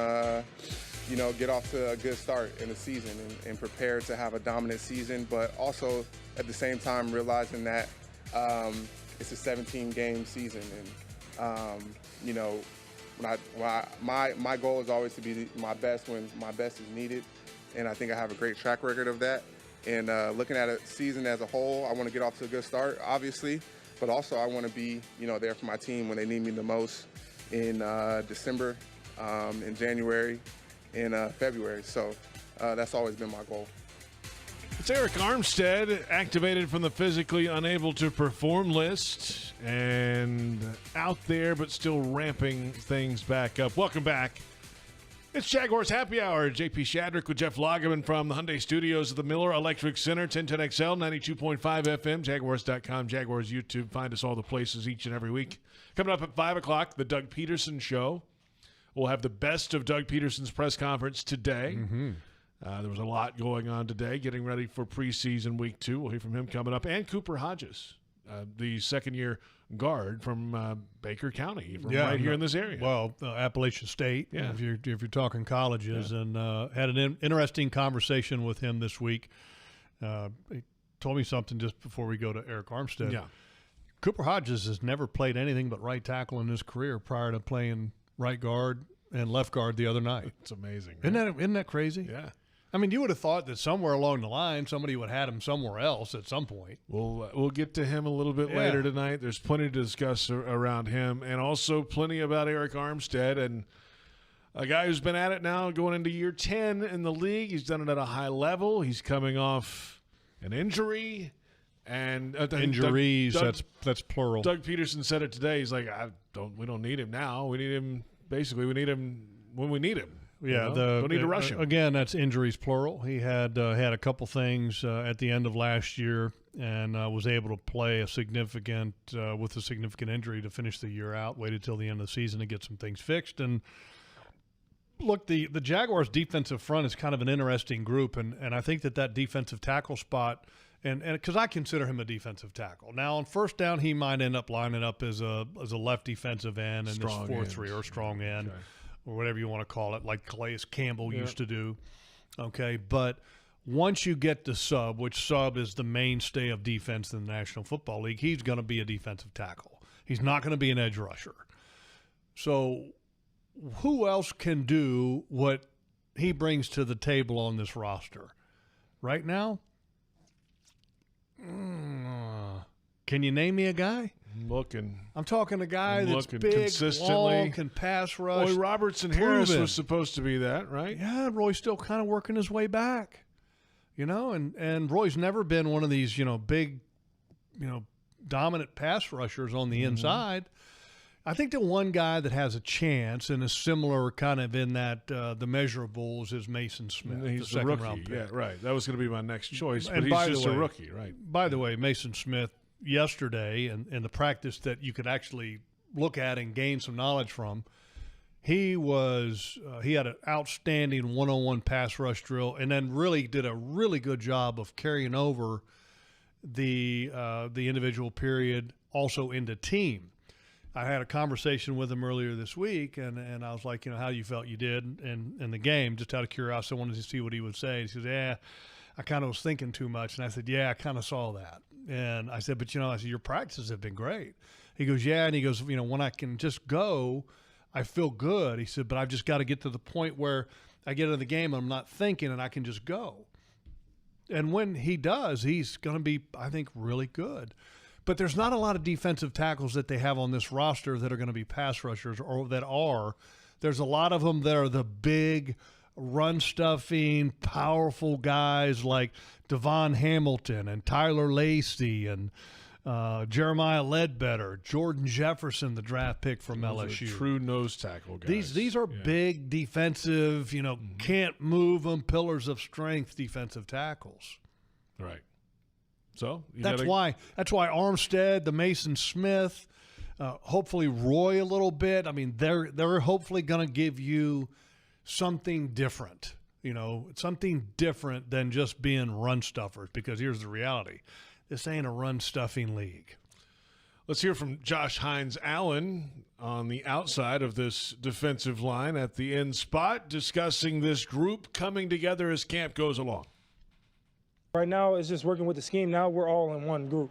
get off to a good start in the season and prepare to have a dominant season, but also at the same time realizing that it's a 17-game season, and my goal is always to be my best when my best is needed, and I think I have a great track record of that. And looking at a season as a whole, I want to get off to a good start, obviously. But also I want to be, there for my team when they need me the most in December, in January, in February. So that's always been my goal. It's Eric Armstead, activated from the physically unable to perform list and out there but still ramping things back up. Welcome back. It's Jaguars Happy Hour. JP Shadrick with Jeff Lageman from the Hyundai Studios of the Miller Electric Center, 1010XL, 92.5 FM, Jaguars.com, Jaguars YouTube. Find us all the places each and every week. Coming up at 5 o'clock, the Doug Pederson Show. We'll have the best of Doug Pederson's press conference today. Mm-hmm. There was a lot going on today, getting ready for preseason week 2. We'll hear from him coming up. And Cooper Hodges, the second-year guard from Baker County, from right here in this area. Well, Appalachian State, if you're talking colleges, and had an interesting conversation with him this week. He told me something just before we go to Eric Armstead. Yeah. Cooper Hodges has never played anything but right tackle in his career prior to playing right guard and left guard the other night. It's amazing. Isn't that crazy? Yeah. I mean, you would have thought that somewhere along the line somebody would have had him somewhere else at some point. We'll get to him a little bit later tonight. There's plenty to discuss around him, and also plenty about Eric Armstead, and a guy who's been at it now going into year 10 in the league. He's done it at a high level. He's coming off an injury. And injuries, that's plural. Doug Pederson said it today. He's like, we don't need him now. We need him when we need him. Yeah, don't need to rush him. Again, that's injuries plural. He had a couple things at the end of last year and was able to play with a significant injury to finish the year out. Waited till the end of the season to get some things fixed. And look, the Jaguars' defensive front is kind of an interesting group, and I think that defensive tackle spot. And because I consider him a defensive tackle. Now, on first down, he might end up lining up as a left defensive end in this 4-3 or strong end or whatever you want to call it, like Calais Campbell used to do. Okay, but once you get to sub, which sub is the mainstay of defense in the National Football League, he's going to be a defensive tackle. He's not going to be an edge rusher. So who else can do what he brings to the table on this roster? Right now, can you name me a guy? I'm looking. I'm talking a guy that's big, consistently. long, can pass rush. Roy Robertson Harris was supposed to be that, right? Yeah, Roy's still kind of working his way back. And Roy's never been one of these, big, dominant pass rushers on the inside. I think the one guy that has a chance and is similar kind of in that the measurables is Mason Smith. He's the a rookie. round pick. Yeah, right. That was going to be my next choice, but And he's just a rookie, right? By the way, Mason Smith yesterday in the practice that you could actually look at and gain some knowledge from, he had an outstanding one-on-one pass rush drill and then really did a really good job of carrying over the individual period also into team. I had a conversation with him earlier this week, and I was like, how you felt you did in the game, just out of curiosity. I wanted to see what he would say. He says, yeah, I kind of was thinking too much. And I said, yeah, I kind of saw that. And I said, but, your practices have been great. He goes, yeah. And he goes, when I can just go, I feel good. He said, but I've just got to get to the point where I get into the game and I'm not thinking and I can just go. And when he does, he's going to be, I think, really good. But there's not a lot of defensive tackles that they have on this roster that are going to be pass rushers or that are. There's a lot of them that are the big run-stuffing, powerful guys like Devon Hamilton and Tyler Lacey and Jeremiah Ledbetter, Jordan Jefferson, the draft pick from LSU. True nose tackle guys. These are big defensive, can't move them, pillars of strength defensive tackles. Right. So that's why Armstead, the Mason Smith, hopefully Roy a little bit. I mean, they're hopefully going to give you something different, something different than just being run stuffers. Because here's the reality: this ain't a run stuffing league. Let's hear from Josh Hines-Allen on the outside of this defensive line at the end spot, discussing this group coming together as camp goes along. Right now, it's just working with the scheme. Now we're all in one group,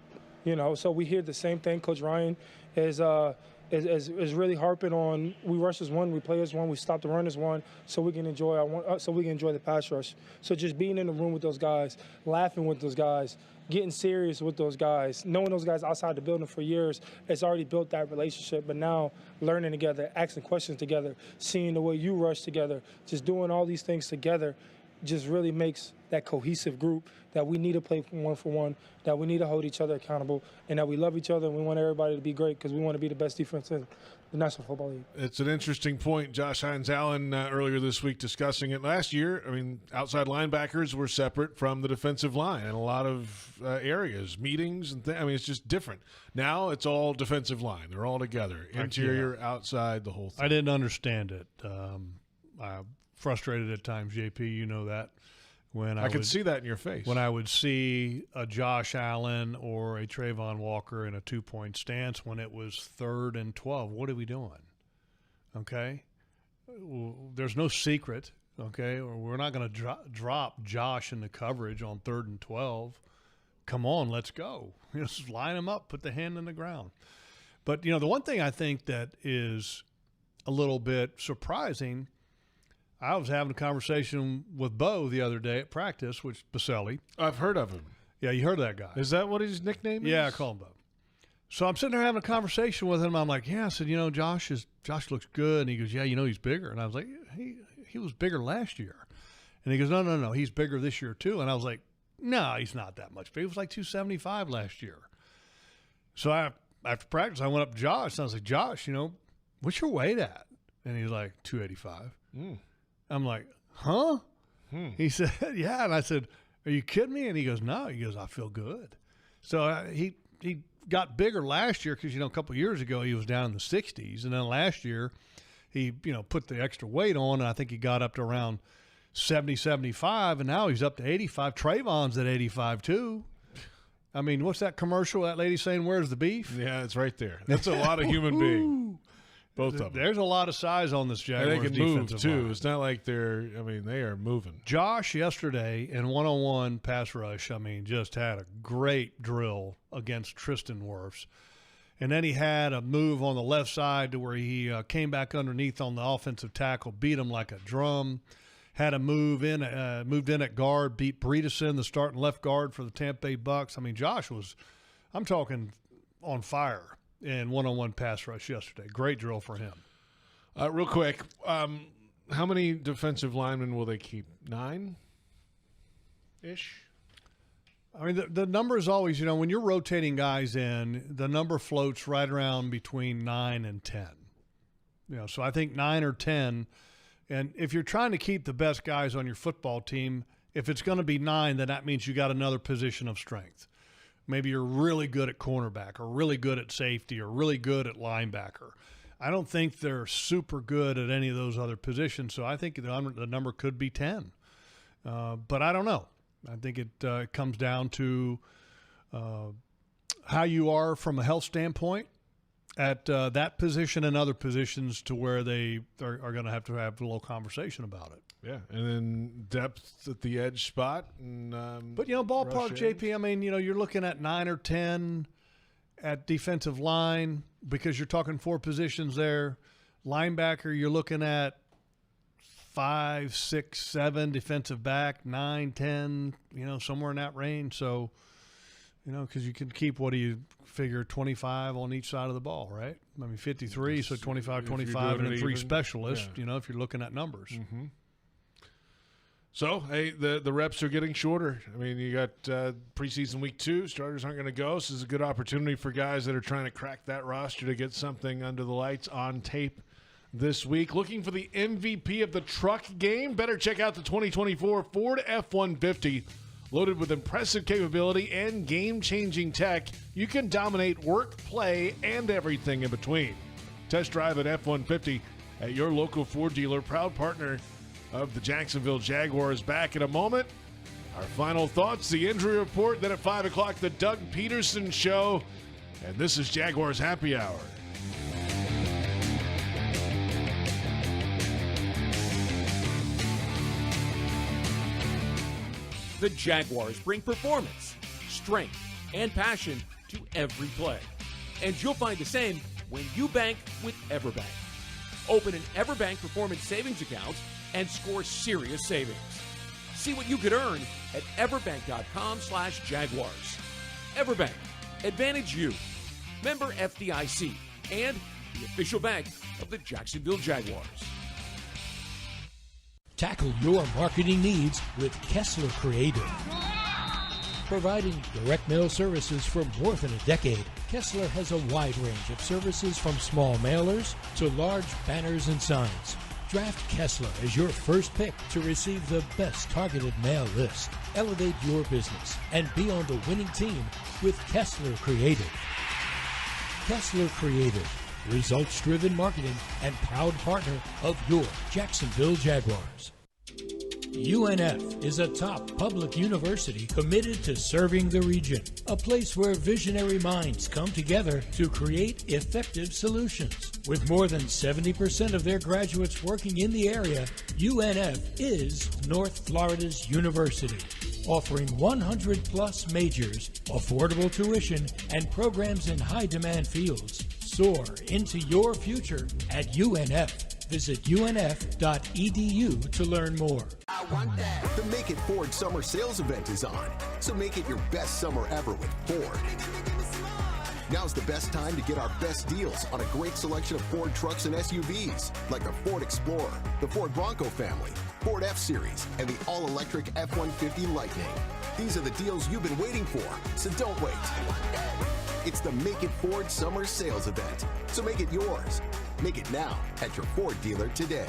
So we hear the same thing. Coach Ryan is really harping on: we rush as one, we play as one, we stop the run as one, so we can enjoy the pass rush. So just being in the room with those guys, laughing with those guys, getting serious with those guys, knowing those guys outside the building for years, it's already built that relationship. But now learning together, asking questions together, seeing the way you rush together, just doing all these things together, just really makes that cohesive group that we need to play for one, that we need to hold each other accountable, and that we love each other and we want everybody to be great because we want to be the best defense in the National Football League. It's an interesting point. Josh Hines-Allen earlier this week discussing it. Last year, outside linebackers were separate from the defensive line in a lot of areas, meetings and it's just different. Now it's all defensive line. They're all together, interior, outside, the whole thing. I didn't understand it. Frustrated at times, JP, you know that. I could see that in your face. When I would see a Josh Allen or a Trayvon Walker in a two-point stance when it was 3rd and 12, what are we doing? Okay? There's no secret, okay? We're not going to drop Josh in the coverage on 3rd and 12 come on, let's go. Just line them up, put the hand in the ground. But, the one thing I think that is a little bit surprising, I was having a conversation with Bo the other day at practice, which Baselli. I've heard of him. Yeah, you heard of that guy. Is that what his nickname is? Yeah, I call him Bo. So I'm sitting there having a conversation with him. I'm like, yeah, I said, Josh looks good. And he goes, yeah, he's bigger. And I was like, he was bigger last year. And he goes, no, he's bigger this year too. And I was like, no, he's not that much big. He was like 275 last year. So after practice, I went up to Josh, and I was like, Josh, what's your weight at? And he's like, 285. I'm like, huh? He said, yeah. And I said, are you kidding me? And he goes, no. He goes, I feel good. So he got bigger last year because, a couple of years ago he was down in the 60s. And then last year he, put the extra weight on, and I think he got up to around 70, 75, and now he's up to 85. Trayvon's at 85 too. I mean, what's that commercial? That lady saying, where's the beef? Yeah, it's right there. That's a lot of human being. Both of them. There's a lot of size on this Jaguars defensive line. They can move, too. Line. It's not like they are moving. Josh yesterday in one-on-one pass rush, just had a great drill against Tristan Wirfs. And then he had a move on the left side to where he came back underneath on the offensive tackle, beat him like a drum. Had a moved in at guard, beat Pederson, the starting left guard for the Tampa Bay Bucs. Josh was, I'm talking, on fire in one-on-one pass rush yesterday. Great drill for him. Real quick, how many defensive linemen will they keep? 9-ish? The number is always, when you're rotating guys in, the number floats right around between 9 and 10. So I think 9 or 10. And if you're trying to keep the best guys on your football team, if it's going to be 9, then that means you got another position of strength. Maybe you're really good at cornerback or really good at safety or really good at linebacker. I don't think they're super good at any of those other positions, so I think the number could be 10. But I don't know. I think it comes down to how you are from a health standpoint at that position and other positions to where they are going to have a little conversation about it. Yeah, and then depth at the edge spot. And, but, ballpark, JP, you're looking at 9 or 10 at defensive line because you're talking 4 positions there. Linebacker, you're looking at 5, 6, 7. Defensive back, 9, 10, somewhere in that range. So, because you can keep, what do you figure, 25 on each side of the ball, right? 53, so 25, and then 3 specialists, if you're looking at numbers. Mm-hmm. So, hey, the reps are getting shorter. You got preseason week 2. Starters aren't going to go, so this is a good opportunity for guys that are trying to crack that roster to get something under the lights on tape this week. Looking for the MVP of the truck game? Better check out the 2024 Ford F-150. Loaded with impressive capability and game-changing tech, you can dominate work, play, and everything in between. Test drive an F-150 at your local Ford dealer, proud partner of the Jacksonville Jaguars. Back in a moment. Our final thoughts, the injury report, then at 5 o'clock, the Doug Pederson Show. And this is Jaguars Happy Hour. The Jaguars bring performance, strength, and passion to every play. And you'll find the same when you bank with EverBank. Open an EverBank Performance Savings account and score serious savings. See what you could earn at everbank.com/Jaguars. EverBank, advantage you. Member FDIC and the official bank of the Jacksonville Jaguars. Tackle your marketing needs with Kessler Creative. Providing direct mail services for more than a decade, Kessler has a wide range of services from small mailers to large banners and signs. Draft Kessler as your first pick to receive the best targeted mail list. Elevate your business and be on the winning team with Kessler Creative. Kessler Creative, results-driven marketing and proud partner of your Jacksonville Jaguars. UNF is a top public university committed to serving the region, a place where visionary minds come together to create effective solutions. With more than 70% of their graduates working in the area, UNF is North Florida's university. offering 100-plus majors, affordable tuition, and programs in high-demand fields. Soar into your future at UNF. Visit unf.edu to learn more. The Make It Ford Summer Sales Event is on, so make it your best summer ever with Ford. Now's the best time to get our best deals on a great selection of Ford trucks and SUVs, like the Ford Explorer, the Ford Bronco family, Ford F-Series, and the all-electric F-150 Lightning. These are the deals you've been waiting for, so don't wait. It's the Make It Ford Summer Sales Event, so make it yours. Make it now at your Ford dealer today.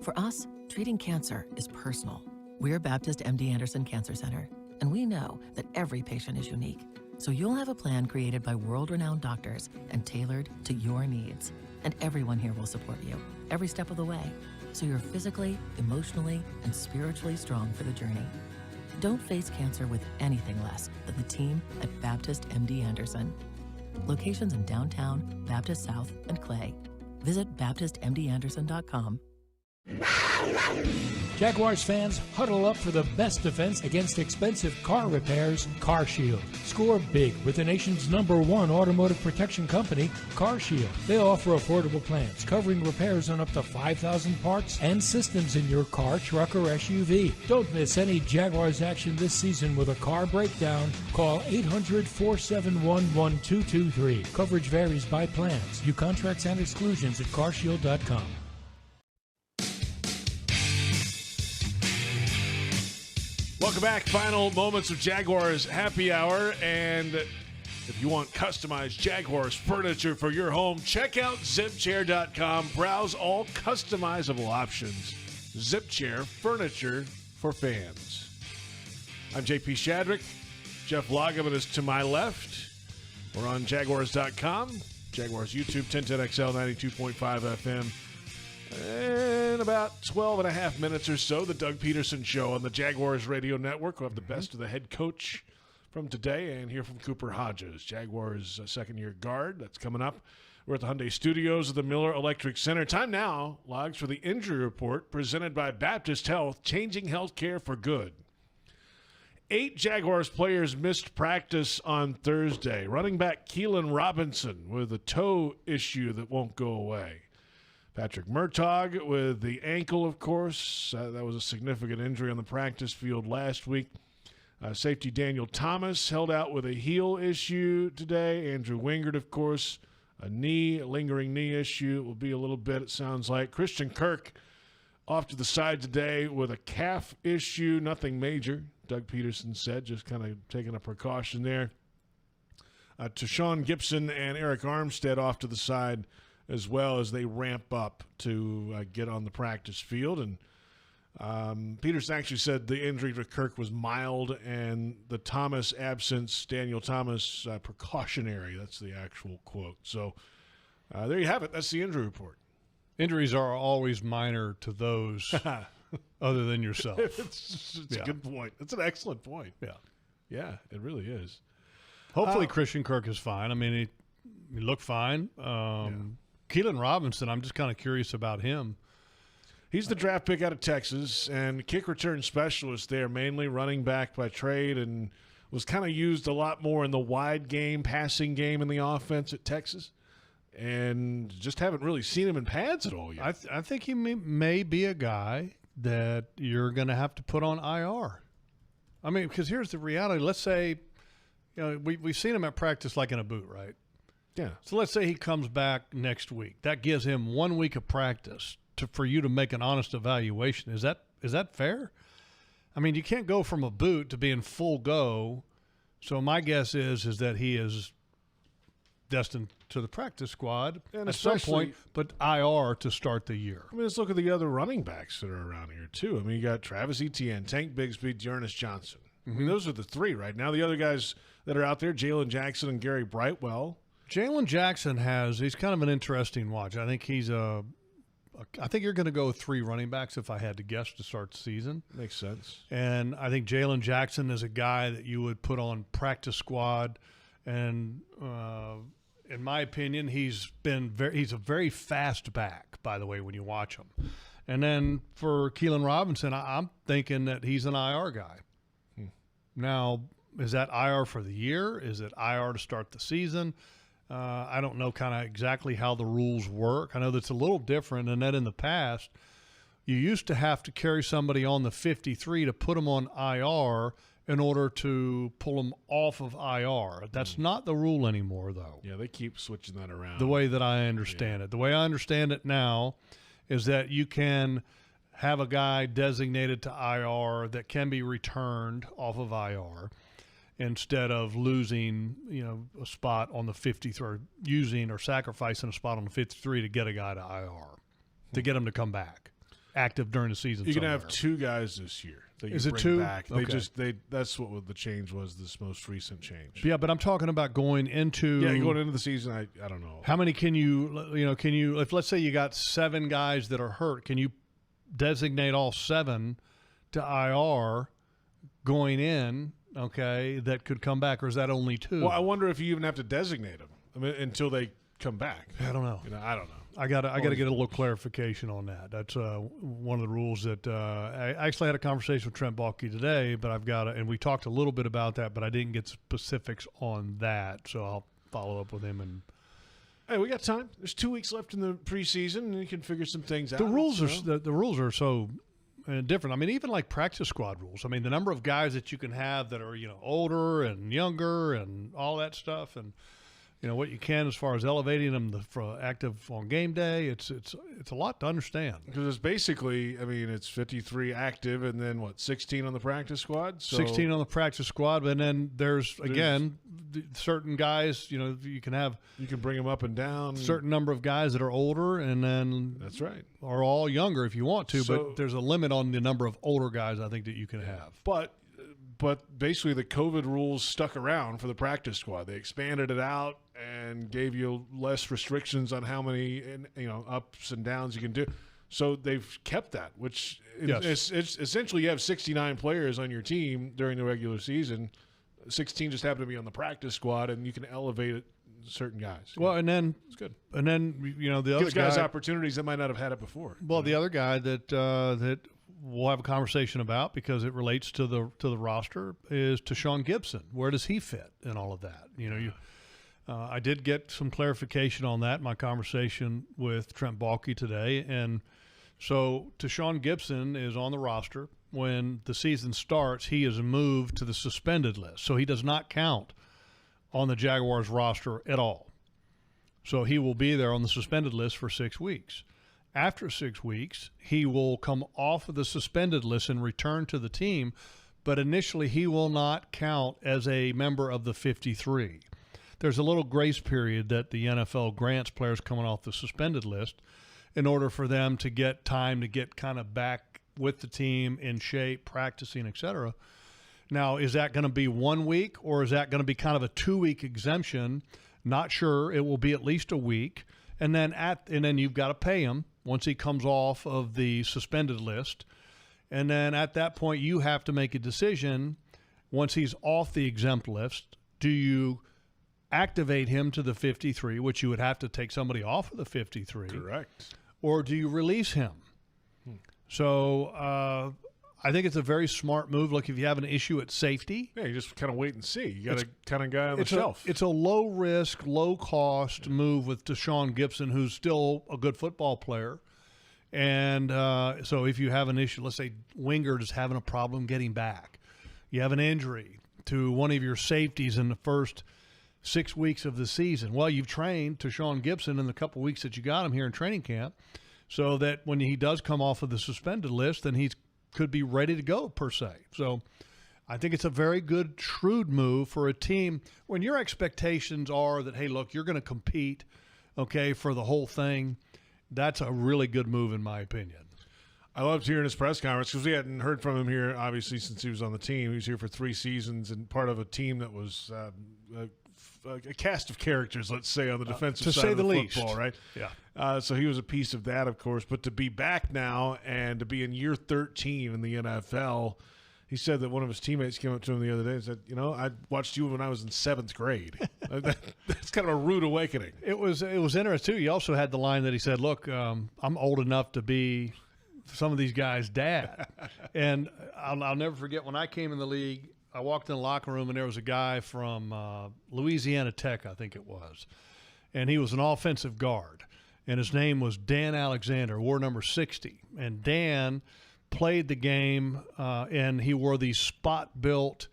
For us, treating cancer is personal. We're Baptist MD Anderson Cancer Center, and we know that every patient is unique. So you'll have a plan created by world-renowned doctors and tailored to your needs. And everyone here will support you every step of the way, so you're physically, emotionally, and spiritually strong for the journey. Don't face cancer with anything less than the team at Baptist MD Anderson. Locations in downtown, Baptist South, and Clay. Visit BaptistMDAnderson.com. Jaguars fans, huddle up for the best defense against expensive car repairs, CarShield. Score big with the nation's #1 automotive protection company, CarShield. They offer affordable plans covering repairs on up to 5,000 parts and systems in your car, truck, or SUV. Don't miss any Jaguars action this season with a car breakdown. Call 800-471-1223. Coverage varies by plans. View contracts and exclusions at carshield.com. Welcome back. Final moments of Jaguars Happy Hour. And if you want customized Jaguars furniture for your home, check out ZipChair.com. Browse all customizable options. ZipChair, furniture for fans. I'm JP Shadrick. Jeff Lageman is to my left. We're on Jaguars.com. Jaguars YouTube, 1010XL, 92.5 FM. In about 12 and a half minutes or so, the Doug Pederson Show on the Jaguars Radio Network. We'll have the best of the head coach from today and hear from Cooper Hodges, Jaguars' second-year guard. That's coming up. We're at the Hyundai Studios of the Miller Electric Center. Time now, Logs, for the injury report presented by Baptist Health, changing healthcare for good. 8 Jaguars players missed practice on Thursday. Running back Keelan Robinson with a toe issue that won't go away. Patrick Murtaugh with the ankle, of course. That was a significant injury on the practice field last week. Safety Daniel Thomas held out with a heel issue today. Andrew Wingard, of course, a lingering knee issue. It will be a little bit, it sounds like. Christian Kirk off to the side today with a calf issue. Nothing major, Doug Pederson said, just kind of taking a precaution there. Tashawn Gibson and Eric Armstead off to the side as well as they ramp up to get on the practice field. And Peterson actually said the injury to Kirk was mild and the Thomas absence, Daniel Thomas, precautionary. That's the actual quote. So there you have it. That's the injury report. Injuries are always minor to those other than yourself. It's a good point. It's an excellent point. Yeah, it really is. Hopefully Christian Kirk is fine. I mean, he looked fine. Keelan Robinson, I'm just kind of curious about him. He's the draft pick out of Texas and kick return specialist there, mainly running back by trade, and was kind of used a lot more in the wide game, passing game in the offense at Texas, and just haven't really seen him in pads at all yet. I think he may be a guy that you're going to have to put on IR. I mean, because here's the reality. Let's say, we've seen him at practice like in a boot, right? Yeah. So let's say he comes back next week. That gives him 1 week of practice for you to make an honest evaluation. Is that fair? I mean, you can't go from a boot to being full go. So my guess is that he is destined to the practice squad and at some point, but IR to start the year. I mean, let's look at the other running backs that are around here too. I mean, you got Travis Etienne, Tank Bigsby, Dearness Johnson. I mean, those are the 3 right now. The other guys that are out there, Jalen Jackson and Gary Brightwell. Jalen Jackson he's kind of an interesting watch. I think I think you're going to go 3 running backs if I had to guess to start the season. Makes sense. And I think Jalen Jackson is a guy that you would put on practice squad. And in my opinion, he's a very fast back, by the way, when you watch him. And then for Keelan Robinson, I'm thinking that he's an IR guy. Now, is that IR for the year? Is it IR to start the season? I don't know kind of exactly how the rules work. I know that's a little different in that in the past, you used to have to carry somebody on the 53 to put them on IR in order to pull them off of IR. That's not the rule anymore, though. Yeah, they keep switching that around. The way that I understand it. The way I understand it now is that you can have a guy designated to IR that can be returned off of IR instead of losing, a spot on the 53, or using or sacrificing a spot on the 53 to get a guy to IR, to get him to come back active during the season. You can have 2 guys this year that you bring 2? back. Okay. That's what the change was, this most recent change. Yeah, but I'm talking about going into the season. I don't know. How many can you if let's say you got 7 guys that are hurt, can you designate all 7 to IR going in, okay, that could come back, or is that only 2? Well, I wonder if you even have to designate them until they come back. I don't know. I don't know. I got to get a little clarification on that. That's one of the rules that I actually had a conversation with Trent Baalke today, but and we talked a little bit about that, but I didn't get specifics on that, so I'll follow up with him. And hey, we got time. There's 2 weeks left in the preseason, and you can figure some things out. The rules are so different. I mean, even like practice squad rules. I mean, the number of guys that you can have that are older and younger and all that stuff, and what you can as far as elevating them for active on game day. It's a lot to understand. Because it's basically, it's 53 active and then 16 on the practice squad? So 16 on the practice squad, and then there's again, certain guys, you can bring them up and down. Certain number of guys that are older, and then that's right, are all younger if you want to, but there's a limit on the number of older guys I think that you can have. But basically the COVID rules stuck around for the practice squad. They expanded it out and gave you less restrictions on how many ups and downs you can do. So they've kept that, which it's essentially you have 69 players on your team during the regular season. 16 just happen to be on the practice squad, and you can elevate certain guys. Well, and then it's good. And then the other gives guys opportunities that might not have had it before. Well, the other guy that we'll have a conversation about because it relates to the roster is Tashawn Gibson. Where does he fit in all of that? I did get some clarification on that in my conversation with Trent Baalke today, and so Tashawn Gibson is on the roster. When the season starts, he is moved to the suspended list, so he does not count on the Jaguars roster at all. So he will be there on the suspended list for 6 weeks. After 6 weeks, he will come off of the suspended list and return to the team, but initially he will not count as a member of the 53. There's a little grace period that the NFL grants players coming off the suspended list in order for them to get time to get kind of back with the team in shape, practicing, etc. Now, is that going to be 1 week, or is that going to be kind of a 2-week exemption? Not sure. It will be at least a week. And then you've got to pay him once he comes off of the suspended list. And then at that point, you have to make a decision once he's off the exempt list. Do you activate him to the 53, which you would have to take somebody off of the 53? Correct. Or do you release him? So I think it's a very smart move. Look, if you have an issue at safety. Yeah, you just kind of wait and see. You got a kind of guy on the shelf. It's a low-risk, low-cost move with Tashawn Gibson, who's still a good football player. And so if you have an issue, let's say Wingard is having a problem getting back. You have an injury to one of your safeties in the first 6 weeks of the season. Well, you've trained Tashawn Gibson in the couple weeks that you got him here in training camp so that when he does come off of the suspended list, then he could be ready to go, per se. So I think it's a very good, shrewd move for a team when your expectations are that, hey, look, you're going to compete, okay, for the whole thing. That's a really good move, in my opinion. I loved hearing his press conference because we hadn't heard from him here, obviously, since he was on the team. He was here for 3 seasons and part of a team that was a cast of characters, let's say, on the defensive side of the football, right? Yeah. So he was a piece of that, of course. But to be back now and to be in year 13 in the NFL, he said that one of his teammates came up to him the other day and said, I watched you when I was in 7th grade. That's kind of a rude awakening. It was interesting, too. He also had the line that he said, look, I'm old enough to be some of these guys' dad. And I'll never forget when I came in the league, I walked in the locker room and there was a guy from Louisiana Tech, I think it was. And he was an offensive guard. And his name was Dan Alexander, wore number 60. And Dan played the game, and he wore these spot-built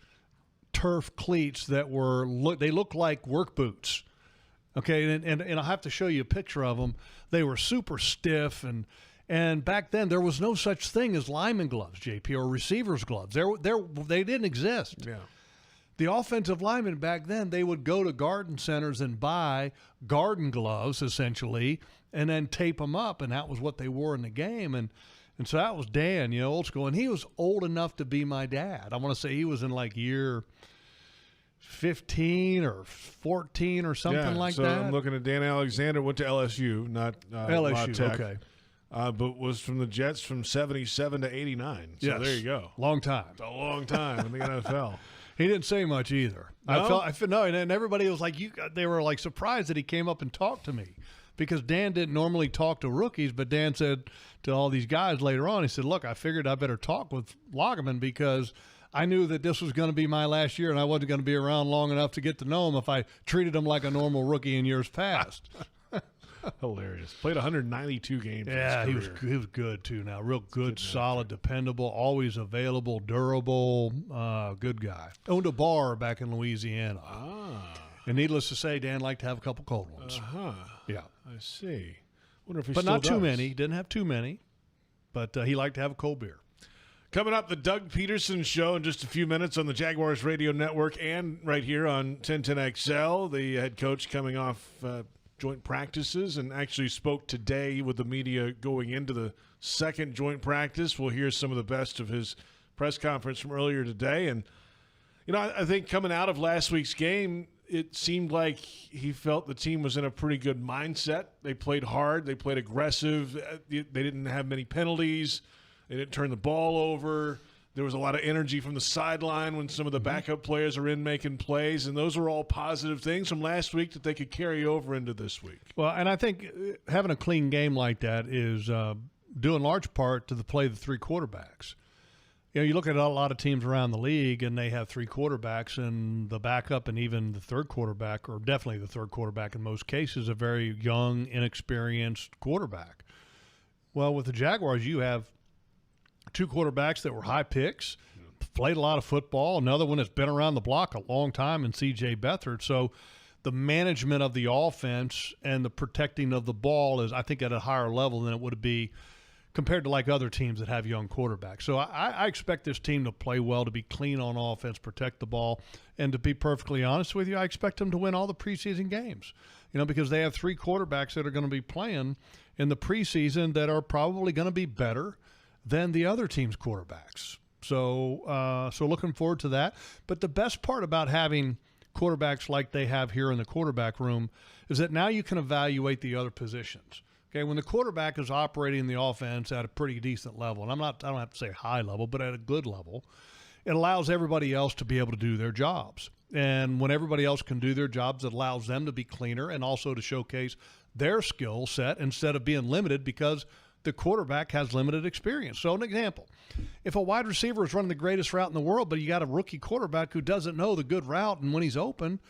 turf cleats that they looked like work boots. Okay, and I'll have to show you a picture of them. They were super stiff, and back then there was no such thing as lineman gloves, JP, or receivers gloves. They didn't exist. Yeah. The offensive linemen back then, they would go to garden centers and buy garden gloves, essentially, and then tape them up, and that was what they wore in the game. And so that was Dan, old school. And he was old enough to be my dad. I want to say he was in like year 15 or 14 or something like that. So I'm looking at Dan Alexander, went to LSU, not LSU, Tech, okay. But was from the Jets from 77 to 89. So there you go. Long time. It's a long time in the NFL. He didn't say much either. No? I felt no, and everybody was like, they were like surprised that he came up and talked to me, because Dan didn't normally talk to rookies, but Dan said to all these guys later on, he said, look, I figured I better talk with Lageman because I knew that this was going to be my last year and I wasn't going to be around long enough to get to know him if I treated him like a normal rookie in years past. Hilarious. Played 192 games. Yeah, he was good too. Now, real good, solid, dependable, always available, durable, good guy. Owned a bar back in Louisiana. And needless to say, Dan liked to have a couple cold ones. Yeah, I see. Wonder if he but still not too does. many. He didn't have too many, but he liked to have a cold beer. Coming up, the Doug Pederson Show in just a few minutes on the Jaguars Radio Network and right here on 1010XL. The head coach coming off joint practices and actually spoke today with the media going into the second joint practice. We'll hear some of the best of his press conference from earlier today. And, I think coming out of last week's game, it seemed like he felt the team was in a pretty good mindset. They played hard. They played aggressive. They didn't have many penalties. They didn't turn the ball over. There was a lot of energy from the sideline when some of the backup players are in making plays, and those are all positive things from last week that they could carry over into this week. Well, and I think having a clean game like that is due in large part to the play of the three quarterbacks. You look at a lot of teams around the league, and they have three quarterbacks, and the backup and even the third quarterback, or definitely the third quarterback in most cases, a very young, inexperienced quarterback. Well, with the Jaguars, you have two quarterbacks that were high picks, played a lot of football, another one that's been around the block a long time in C.J. Beathard. So the management of the offense and the protecting of the ball is, I think, at a higher level than it would be compared to like other teams that have young quarterbacks. So I expect this team to play well, to be clean on offense, protect the ball, and to be perfectly honest with you, I expect them to win all the preseason games, because they have three quarterbacks that are going to be playing in the preseason that are probably going to be better than the other team's quarterbacks. So looking forward to that. But the best part about having quarterbacks like they have here in the quarterback room is that now you can evaluate the other positions. Okay, when the quarterback is operating the offense at a pretty decent level, and I don't have to say high level, but at a good level, it allows everybody else to be able to do their jobs. And when everybody else can do their jobs, it allows them to be cleaner and also to showcase their skill set instead of being limited because the quarterback has limited experience. So an example, if a wide receiver is running the greatest route in the world, but you got a rookie quarterback who doesn't know the good route, and when he's open,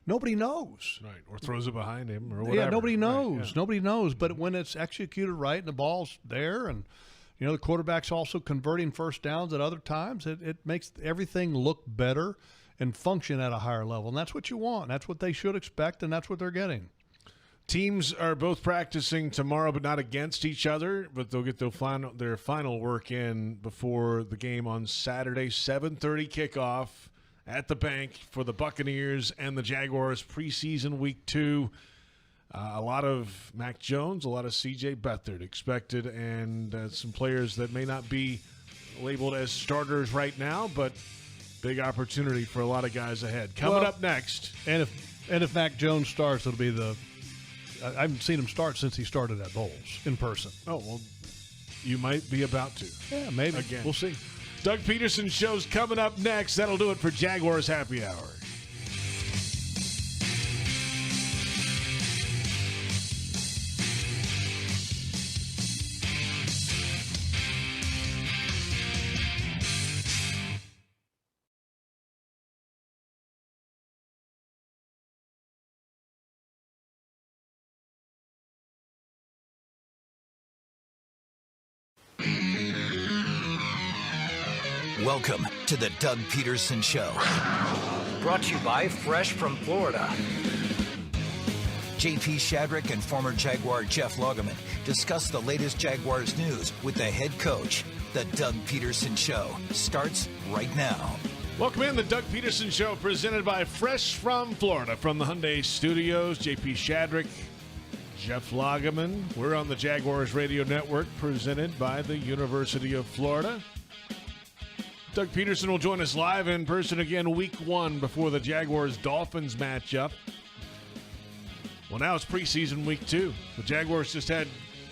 nobody knows. Right, or throws it behind him or whatever. Yeah, nobody knows. Right, yeah. Nobody knows. But when it's executed right and the ball's there and, the quarterback's also converting first downs at other times, it makes everything look better and function at a higher level. And that's what you want. That's what they should expect, and that's what they're getting. Teams are both practicing tomorrow, but not against each other. But they'll get their final work in before the game on Saturday, 7:30 kickoff at the bank for the Buccaneers and the Jaguars preseason week 2. A lot of Mac Jones, a lot of C.J. Beathard expected, and some players that may not be labeled as starters right now, but big opportunity for a lot of guys ahead. Coming up next, and if Mac Jones starts, it'll be I haven't seen him start since he started at Bowles in person. Oh, well, you might be about to. Yeah, maybe. Again. We'll see. Doug Pederson Show's coming up next. That'll do it for Jaguars Happy Hour. Welcome to the Doug Pederson Show. Brought to you by Fresh from Florida. JP Shadrick and former Jaguar Jeff Lageman discuss the latest Jaguars news with the head coach. The Doug Pederson Show starts right now. Welcome in the Doug Pederson Show, presented by Fresh from Florida from the Hyundai Studios. JP Shadrick, Jeff Lageman. We're on the Jaguars Radio Network, presented by the University of Florida. Doug Pederson will join us live in person again week 1 before the Jaguars-Dolphins matchup. Well, now it's preseason week 2. The Jaguars just had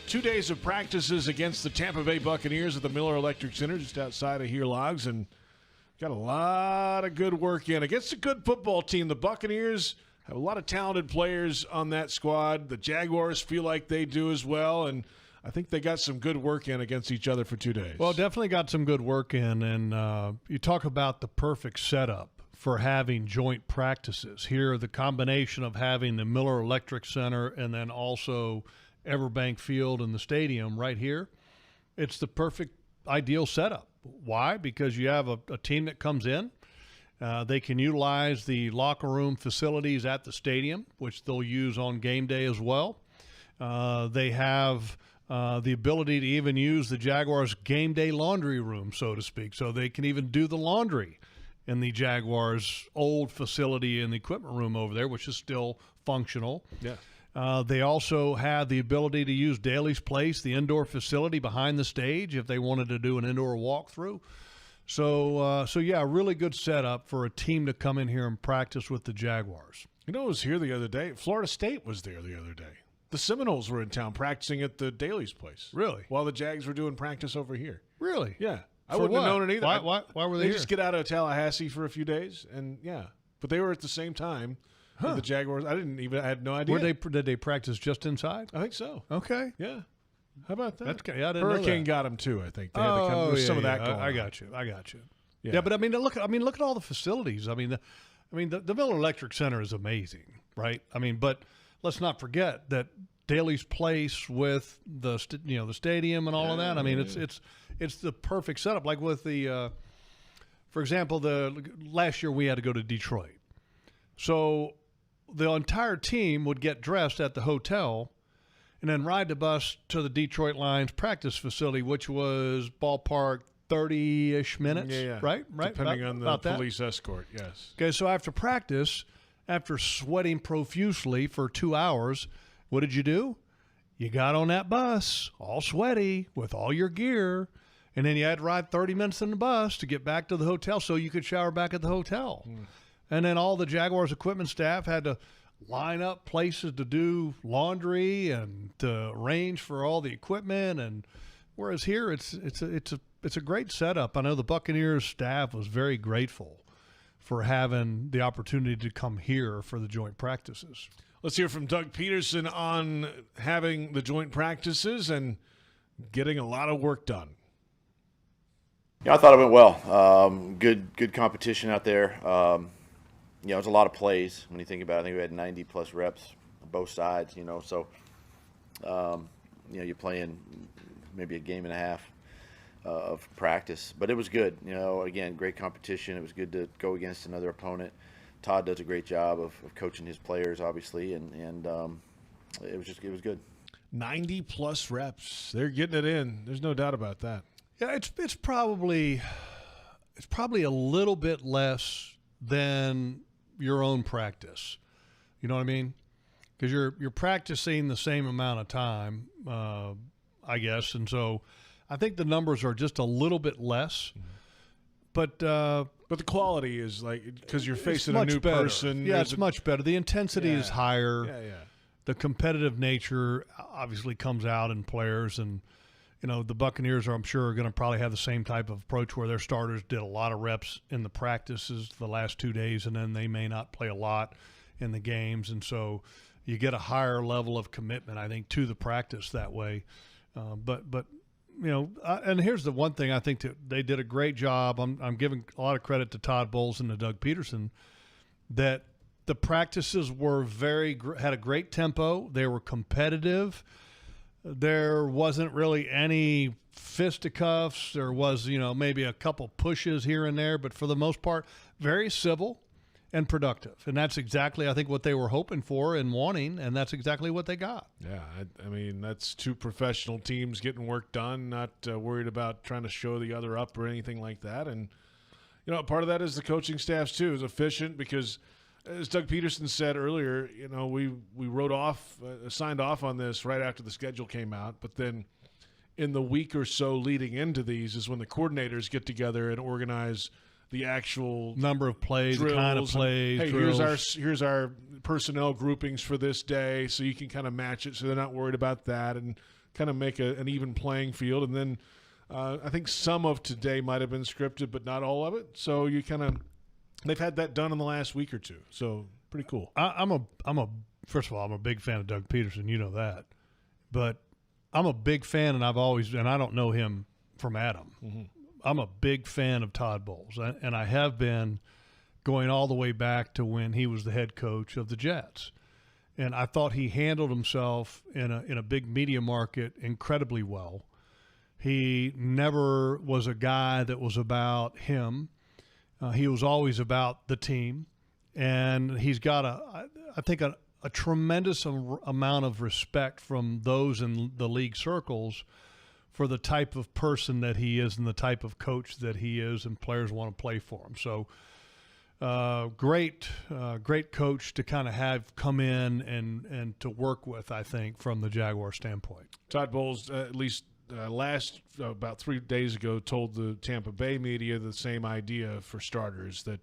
2 days of practices against the Tampa Bay Buccaneers at the Miller Electric Center just outside of here, Logs, and got a lot of good work in against a good football team. The Buccaneers have a lot of talented players on that squad. The Jaguars feel like they do as well, and I think they got some good work in against each other for 2 days. Well, definitely got some good work in, and you talk about the perfect setup for having joint practices. Here, the combination of having the Miller Electric Center and then also Everbank Field and the stadium right here, it's the perfect, ideal setup. Why? Because you have a team that comes in. They can utilize the locker room facilities at the stadium, which they'll use on game day as well. They have the ability to even use the Jaguars game day laundry room, so to speak. So they can even do the laundry in the Jaguars old facility in the equipment room over there, which is still functional. Yeah. They also have the ability to use Daly's Place, the indoor facility behind the stage, if they wanted to do an indoor walkthrough. So yeah, really good setup for a team to come in here and practice with the Jaguars. You know, I was here the other day. Florida State was there the other day. The Seminoles were in town practicing at the Daly's Place. Really? While the Jags were doing practice over here. Really? Yeah. I For wouldn't what? have known it either. Why were they here? just get out of Tallahassee for a few days, and yeah. But they were at the same time with the Jaguars. I had no idea. Did they practice just inside? I think so. Okay. Yeah. How about that? I didn't know Hurricane that. got them too, I think. They had to come. There was some of that going on. I got you. Yeah, but I mean, look at all the facilities. I mean, the Miller Electric Center is amazing, right? I mean, but let's not forget that Daly's Place with the the stadium and all of that. I mean, it's the perfect setup. Like with the, for example, the last year we had to go to Detroit, so the entire team would get dressed at the hotel and then ride the bus to the Detroit Lions practice facility, which was ballpark 30-ish minutes, yeah. right? Depending on the police escort, yes. Okay, so after practice, after sweating profusely for 2 hours, what did you do? You got on that bus, all sweaty, with all your gear, and then you had to ride 30 minutes in the bus to get back to the hotel so you could shower back at the hotel. And then all the Jaguars equipment staff had to line up places to do laundry and to arrange for all the equipment. And whereas here, it's a great setup. I know the Buccaneers staff was very grateful for having the opportunity to come here for the joint practices. Let's hear from Doug Pederson on having the joint practices and getting a lot of work done. Yeah, I thought it went well. Good competition out there. It was a lot of plays when you think about it. I think we had 90-plus reps on both sides, So, you're playing maybe a game and a half of practice. But it was good. Again, great competition. It was good to go against another opponent. Todd does a great job of coaching his players, obviously, and it was good. 90-plus reps. They're getting it in. There's no doubt about that. Yeah, it's probably a little bit less than your own practice. You know what I mean? Because you're practicing the same amount of time, I guess, and so I think the numbers are just a little bit less. But the quality is because you're facing a new person. Yeah, it's much better. The intensity is higher. Yeah. The competitive nature obviously comes out in players, and the Buccaneers I'm sure are going to probably have the same type of approach where their starters did a lot of reps in the practices the last 2 days, and then they may not play a lot in the games, and so you get a higher level of commitment, I think, to the practice that way. But and here's the one thing I think that they did a great job. I'm giving a lot of credit to Todd Bowles and to Doug Pederson that the practices were had a great tempo. They were competitive. There wasn't really any fisticuffs. There was, maybe a couple pushes here and there, but for the most part, very civil and productive. And that's exactly, I think, what they were hoping for and wanting, and that's exactly what they got. Yeah, I mean, that's two professional teams getting work done, not worried about trying to show the other up or anything like that. And, part of that is the coaching staffs, too, is efficient because, as Doug Pederson said earlier, we signed off on this right after the schedule came out, but then in the week or so leading into these is when the coordinators get together and organize the actual number of plays, drills, the kind of plays. Hey, drills. here's our personnel groupings for this day, so you can kind of match it, so they're not worried about that, and kind of make an even playing field. And then I think some of today might have been scripted, but not all of it. So you they've had that done in the last week or two. So pretty cool. First of all, I'm a big fan of Doug Pederson. You know that, but I'm a big fan, and I don't know him from Adam. Mm-hmm. I'm a big fan of Todd Bowles, and I have been going all the way back to when he was the head coach of the Jets. And I thought he handled himself in a big media market incredibly well. He never was a guy that was about him. He was always about the team. And he's got, I think, a tremendous amount of respect from those in the league circles for the type of person that he is and the type of coach that he is, and players want to play for him. So great coach to kind of have come in and to work with, I think, from the Jaguar standpoint. Todd Bowles, at least about 3 days ago, told the Tampa Bay media the same idea for starters, that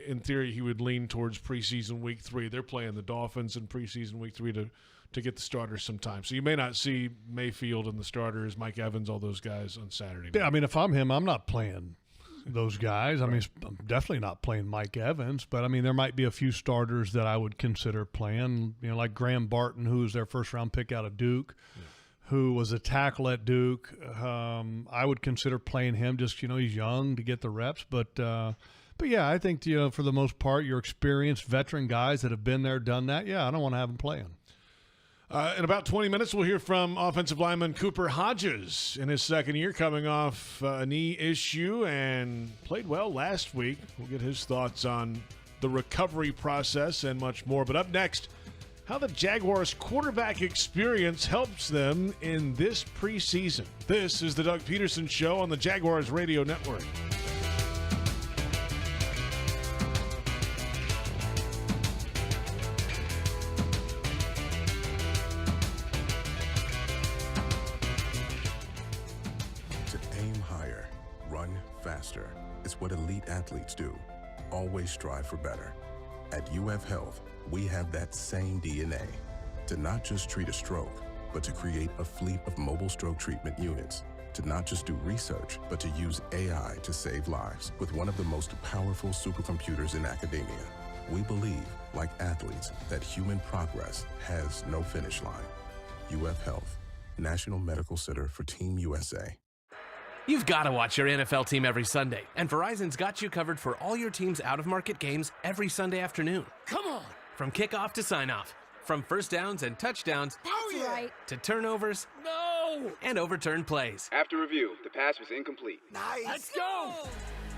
in theory he would lean towards preseason week 3. They're playing the Dolphins in preseason week 3 to get the starters sometime. So you may not see Mayfield and the starters, Mike Evans, all those guys on Saturday night. Yeah, I mean, if I'm him, I'm not playing those guys. I mean, I'm definitely not playing Mike Evans, but I mean, there might be a few starters that I would consider playing, like Graham Barton, who was their first-round pick out of Duke, who was a tackle at Duke. I would consider playing him just, he's young to get the reps. But yeah, I think, for the most part, your experienced veteran guys that have been there, done that, yeah, I don't want to have them playing. In about 20 minutes, we'll hear from offensive lineman Cooper Hodges in his second year, coming off a knee issue and played well last week. We'll get his thoughts on the recovery process and much more. But up next, how the Jaguars' quarterback experience helps them in this preseason. This is the Doug Pederson Show on the Jaguars Radio Network. Faster. It's what elite athletes do. Always strive for better. At UF Health, we have that same DNA to not just treat a stroke, but to create a fleet of mobile stroke treatment units, to not just do research, but to use AI to save lives with one of the most powerful supercomputers in academia. We believe, like athletes, that human progress has no finish line. UF Health, National Medical Center for Team USA. You've got to watch your NFL team every Sunday, and Verizon's got you covered for all your team's out-of-market games every Sunday afternoon. Come on! From kickoff to sign-off, from first downs and touchdowns to turnovers and overturned plays. After review, the pass was incomplete. Nice! Let's go!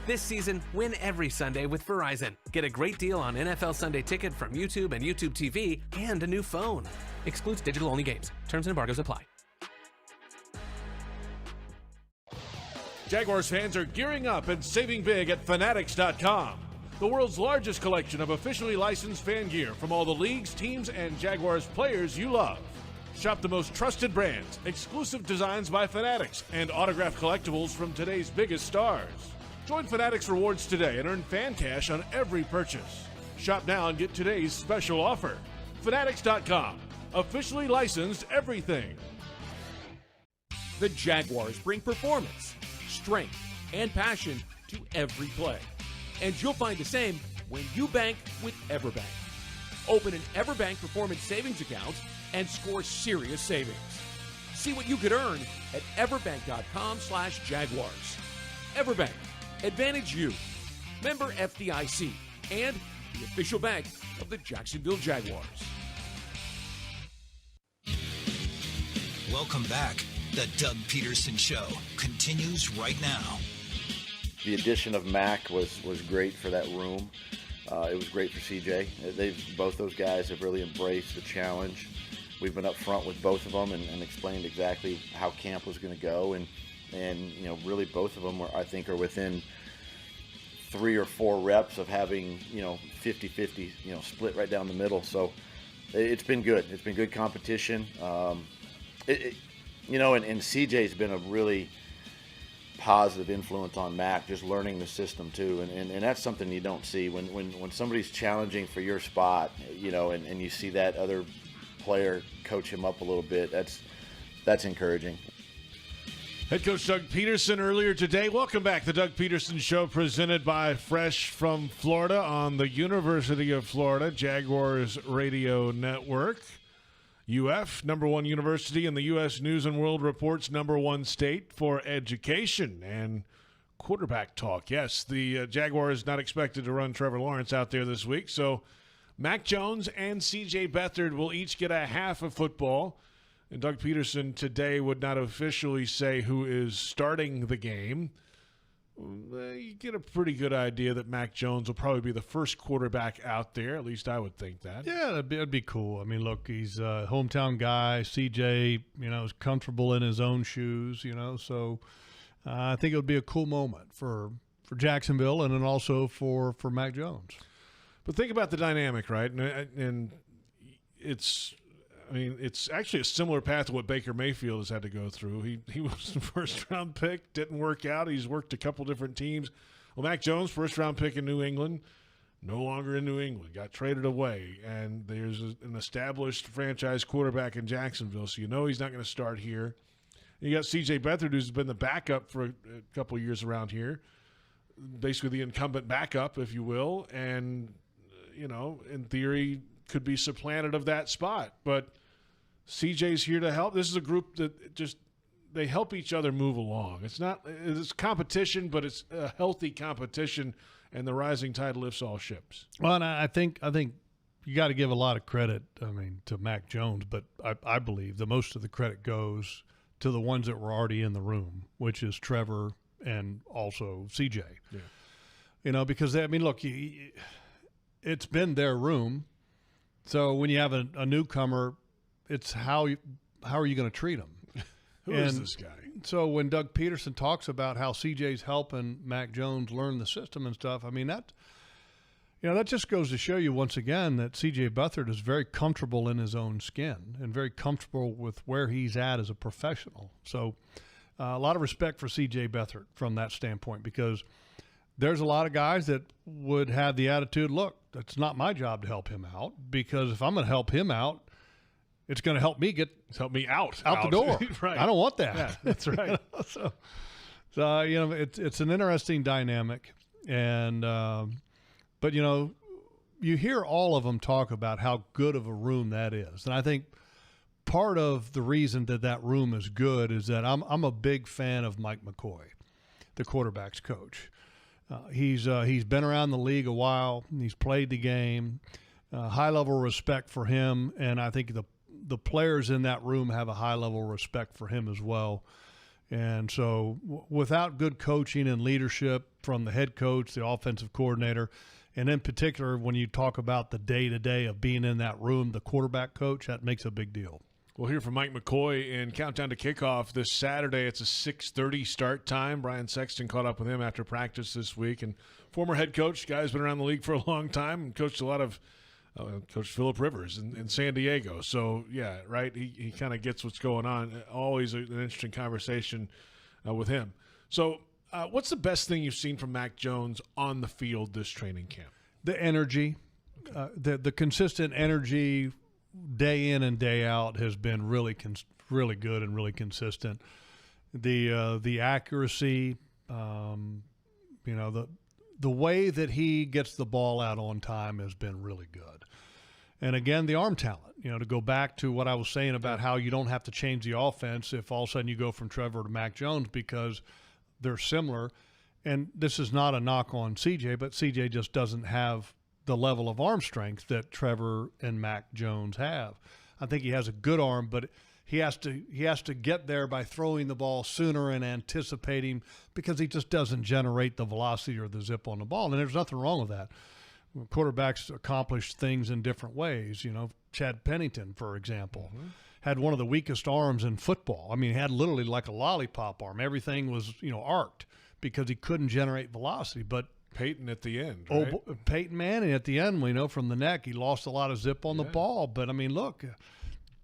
This season, win every Sunday with Verizon. Get a great deal on NFL Sunday Ticket from YouTube and YouTube TV and a new phone. Excludes digital-only games. Terms and embargoes apply. Jaguars fans are gearing up and saving big at Fanatics.com, the world's largest collection of officially licensed fan gear from all the leagues, teams, and Jaguars players you love. Shop the most trusted brands, exclusive designs by Fanatics, and autographed collectibles from today's biggest stars. Join Fanatics Rewards today and earn fan cash on every purchase. Shop now and get today's special offer. Fanatics.com, officially licensed everything. The Jaguars bring performance, strength, and passion to every play. And you'll find the same when you bank with EverBank. Open an EverBank Performance Savings account and score serious savings. See what you could earn at everbank.com/Jaguars. EverBank, Advantage You. Member FDIC and the official bank of the Jacksonville Jaguars. Welcome back. The Doug Pederson Show continues right now. The addition of Mac was great for that room. It was great for CJ. Both those guys have really embraced the challenge. We've been up front with both of them and explained exactly how camp was going to go. And really both of them I think are within 3 or 4 reps of having, 50-50, split right down the middle. So it's been good. It's been good competition. And CJ's been a really positive influence on Mac, just learning the system too. And that's something you don't see when somebody's challenging for your spot, and you see that other player coach him up a little bit. That's encouraging. Head coach Doug Pederson earlier today. Welcome back. The Doug Pederson Show presented by Fresh from Florida on the University of Florida Jaguars Radio Network. UF, #1 university in the U.S. News and World Report's #1 state for education and quarterback talk. Yes, the Jaguars not expected to run Trevor Lawrence out there this week, so Mac Jones and C.J. Beathard will each get a half of football. And Doug Pederson today would not officially say who is starting the game. You get a pretty good idea that Mac Jones will probably be the first quarterback out there. At least I would think that. Yeah, that'd be cool. I mean, look, he's a hometown guy. CJ, is comfortable in his own shoes, So I think it would be a cool moment for Jacksonville and then also for Mac Jones. But think about the dynamic, right? And it's actually a similar path to what Baker Mayfield has had to go through. He was the first-round pick, didn't work out. He's worked a couple different teams. Well, Mac Jones, first-round pick in New England, no longer in New England, got traded away. And there's an established franchise quarterback in Jacksonville, so he's not going to start here. And you got C.J. Beathard, who's been the backup for a couple of years around here, basically the incumbent backup, if you will, and, in theory could be supplanted of that spot. But CJ's here to help. This is a group that they help each other move along. It's competition, but it's a healthy competition, and the rising tide lifts all ships. Well, and I think you got to give a lot of credit, to Mac Jones, but I believe the most of the credit goes to the ones that were already in the room, which is Trevor and also CJ. Yeah. Because look, it's been their room. So when you have a newcomer, it's how are you going to treat them? Who is this guy? So when Doug Pederson talks about how CJ's helping Mac Jones learn the system and stuff, that just goes to show you once again that CJ Beathard is very comfortable in his own skin and very comfortable with where he's at as a professional. So a lot of respect for CJ Beathard from that standpoint, because there's a lot of guys that would have the attitude, look, it's not my job to help him out, because if I'm going to help him out, it's going to help me out the door. Right. I don't want that. Yeah, that's right. So it's an interesting dynamic, and but you hear all of them talk about how good of a room that is, and I think part of the reason that room is good is that I'm a big fan of Mike McCoy, the quarterback's coach. He's been around the league a while. He's played the game. High level respect for him, and I think the players in that room have a high level respect for him as well. And so, without good coaching and leadership from the head coach, the offensive coordinator, and in particular when you talk about the day-to-day of being in that room, the quarterback coach, that makes a big deal. We'll hear from Mike McCoy in Countdown to Kickoff this Saturday. It's a 6:30 start time. Brian Sexton caught up with him after practice this week. And former head coach, guy's been around the league for a long time and coached a lot of Coach Phillip Rivers in San Diego. So, yeah, right, he kind of gets what's going on. Always an interesting conversation with him. So what's the best thing you've seen from Mac Jones on the field this training camp? The energy, the consistent energy day in and day out has been really good and really consistent. The accuracy, the way that he gets the ball out on time has been really good. And again, the arm talent, to go back to what I was saying about how you don't have to change the offense if all of a sudden you go from Trevor to Mac Jones, because they're similar. And this is not a knock on CJ, but CJ just doesn't have the level of arm strength that Trevor and Mac Jones have. I think he has a good arm, but he has to get there by throwing the ball sooner and anticipating, because he just doesn't generate the velocity or the zip on the ball. And there's nothing wrong with that. Quarterbacks accomplish things in different ways. Chad Pennington, for example, had one of the weakest arms in football. I mean, he had literally like a lollipop arm. Everything was, arced because he couldn't generate velocity. But Peyton at the end, right? Peyton Manning at the end, we know from the neck, he lost a lot of zip on the ball. But, I mean, look,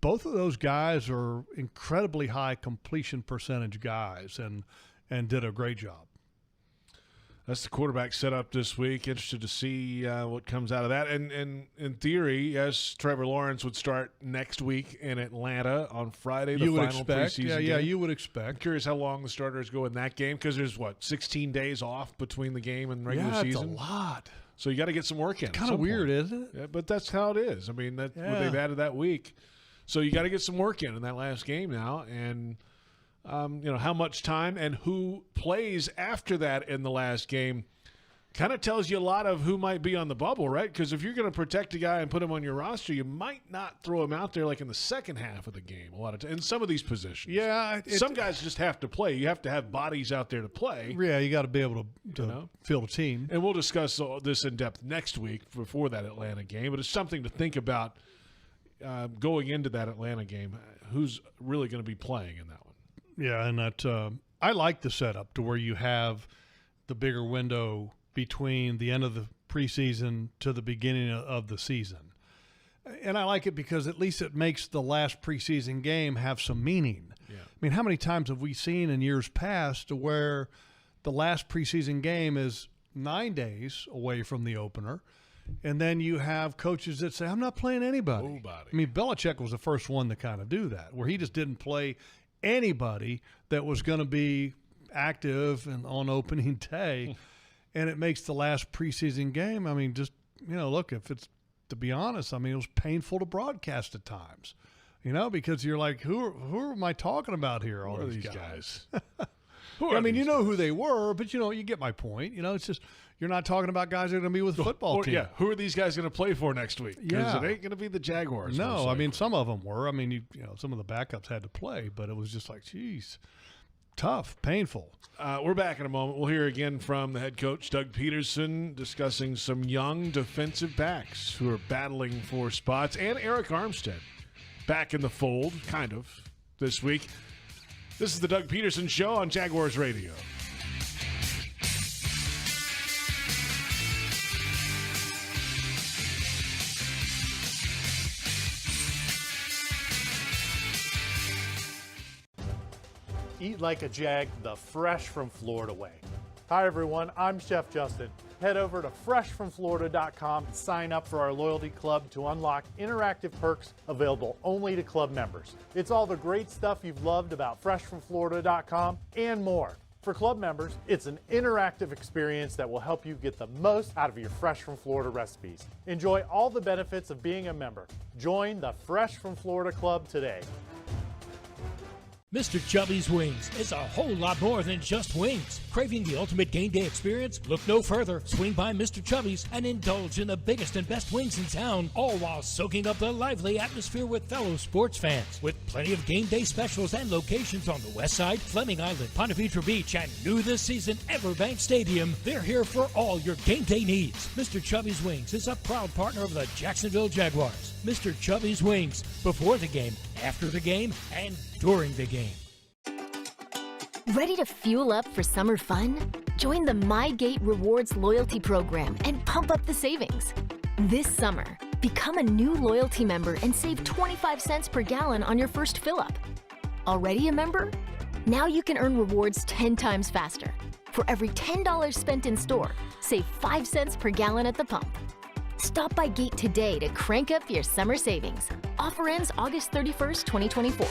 both of those guys are incredibly high completion percentage guys and did a great job. That's the quarterback setup this week. Interested to see what comes out of that. And in theory, yes, Trevor Lawrence would start next week in Atlanta on Friday, the final preseason game. Yeah, you would expect. I'm curious how long the starters go in that game, because there's, 16 days off between the game and regular season? Yeah, it's a lot. So you got to get some work in. It's kind of weird, isn't it? Yeah, but that's how it is. I mean, they've added that week. So you got to get some work in that last game now. And how much time and who plays after that in the last game kind of tells you a lot of who might be on the bubble, right? Because if you're going to protect a guy and put him on your roster, you might not throw him out there like in the second half of the game a lot of times, in some of these positions. Yeah. Some guys just have to play. You have to have bodies out there to play. Yeah, you got to be able to field a team. And we'll discuss all this in depth next week before that Atlanta game, but it's something to think about going into that Atlanta game. Who's really going to be playing in that one? Yeah, and that I like the setup to where you have the bigger window between the end of the preseason to the beginning of the season. And I like it because at least it makes the last preseason game have some meaning. Yeah. I mean, how many times have we seen in years past to where the last preseason game is 9 days away from the opener, and then you have coaches that say, I'm not playing anybody. Nobody. I mean, Belichick was the first one to kind of do that, where he just didn't play anybody that was going to be active and on opening day. And it makes the last preseason game, I mean, just, look, if it's, to be honest, I mean, it was painful to broadcast at times, because you're like, who am I talking about here? All these guys. I mean, you know who they were, but, you get my point. It's just, you're not talking about guys that are going to be with the football team. Yeah, who are these guys going to play for next week? Because it ain't going to be the Jaguars. No, I mean, some of them were. I mean, some of the backups had to play, but it was just like, geez, tough, painful. We're back in a moment. We'll hear again from the head coach, Doug Pederson, discussing some young defensive backs who are battling for spots, and Eric Armstead back in the fold, kind of, this week. This is the Doug Pederson Show on Jaguars Radio. Eat like a Jag the Fresh from Florida way. Hi everyone, I'm Chef Justin. Head over to freshfromflorida.com and sign up for our loyalty club to unlock interactive perks available only to club members. It's all the great stuff you've loved about freshfromflorida.com and more. For club members, it's an interactive experience that will help you get the most out of your Fresh from Florida recipes. Enjoy all the benefits of being a member. Join the Fresh from Florida Club today. Mr. Chubby's Wings is a whole lot more than just wings. Craving the ultimate game day experience? Look no further. Swing by Mr. Chubby's and indulge in the biggest and best wings in town, all while soaking up the lively atmosphere with fellow sports fans. With plenty of game day specials and locations on the West Side, Fleming Island, Ponte Vedra Beach, and new this season, Everbank Stadium, they're here for all your game day needs. Mr. Chubby's Wings is a proud partner of the Jacksonville Jaguars. Mr. Chubby's Wings, before the game, after the game, and during the game. Ready to fuel up for summer fun? Join the MyGate Rewards loyalty program and pump up the savings. This summer, become a new loyalty member and save 25 cents per gallon on your first fill-up. Already a member? Now you can earn rewards 10 times faster. For every $10 spent in store, save 5 cents per gallon at the pump. Stop by Gate today to crank up your summer savings. Offer ends August 31st, 2024.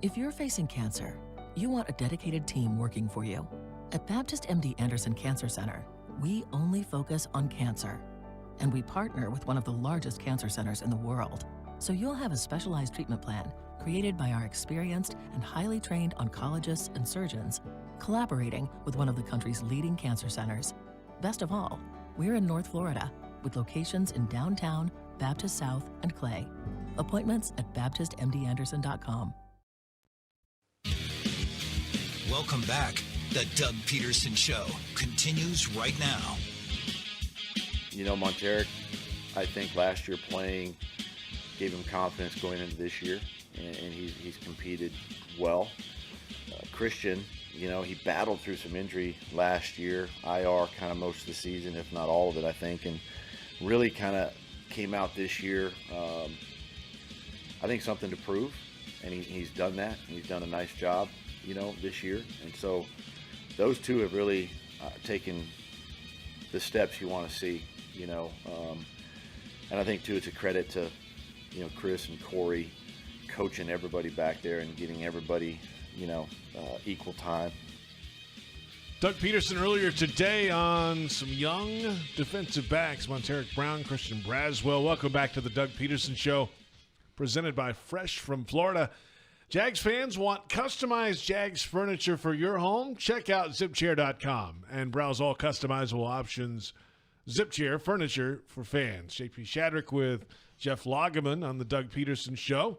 If you're facing cancer, you want a dedicated team working for you. At Baptist MD Anderson Cancer Center, we only focus on cancer. And we partner with one of the largest cancer centers in the world. So you'll have a specialized treatment plan created by our experienced and highly trained oncologists and surgeons, collaborating with one of the country's leading cancer centers. Best of all, we're in North Florida, with locations in downtown, Baptist South, and Clay. Appointments at BaptistMDAnderson.com. Welcome back. The Doug Pederson Show continues right now. You know, Monteric, I think last year playing gave him confidence going into this year, and he's competed well. Christian, you know, he battled through some injury last year, IR kind of most of the season, if not all of it, I think, and really kind of came out this year, I think something to prove, and he's done that. He's done a nice job, you know, this year, and so those two have really taken the steps you want to see, you know, and I think, too, it's a credit to, you know, Chris and Corey coaching everybody back there and getting everybody, you know, equal time. Doug Pederson earlier today on some young defensive backs, Monteric Brown, Christian Braswell. Welcome back to the Doug Pederson Show, presented by Fresh from Florida. Jags fans want customized Jags furniture for your home? Check out ZipChair.com and browse all customizable options. ZipChair, furniture for fans. JP Shadrick with Jeff Lageman on the Doug Pederson Show.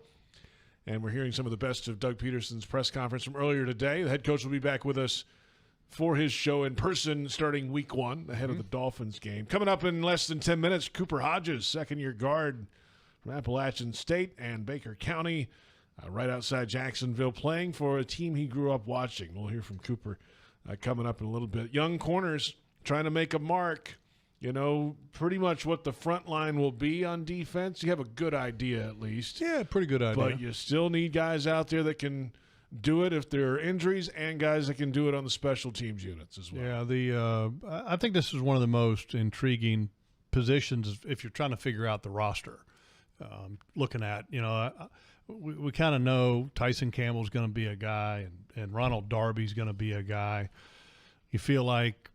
And we're hearing some of the best of Doug Pederson's press conference from earlier today. The head coach will be back with us for his show in person starting week 1 ahead of the Dolphins game. Coming up in less than 10 minutes, Cooper Hodges, second-year guard from Appalachian State and Baker County, right outside Jacksonville, playing for a team he grew up watching. We'll hear from Cooper coming up in a little bit. Young corners trying to make a mark. You know, pretty much what the front line will be on defense. You have a good idea at least. Yeah, pretty good idea. But you still need guys out there that can do it if there are injuries, and guys that can do it on the special teams units as well. Yeah, I think this is one of the most intriguing positions if you're trying to figure out the roster. Looking at, you know, we kind of know Tyson Campbell's going to be a guy, and Ronald Darby's going to be a guy. You feel like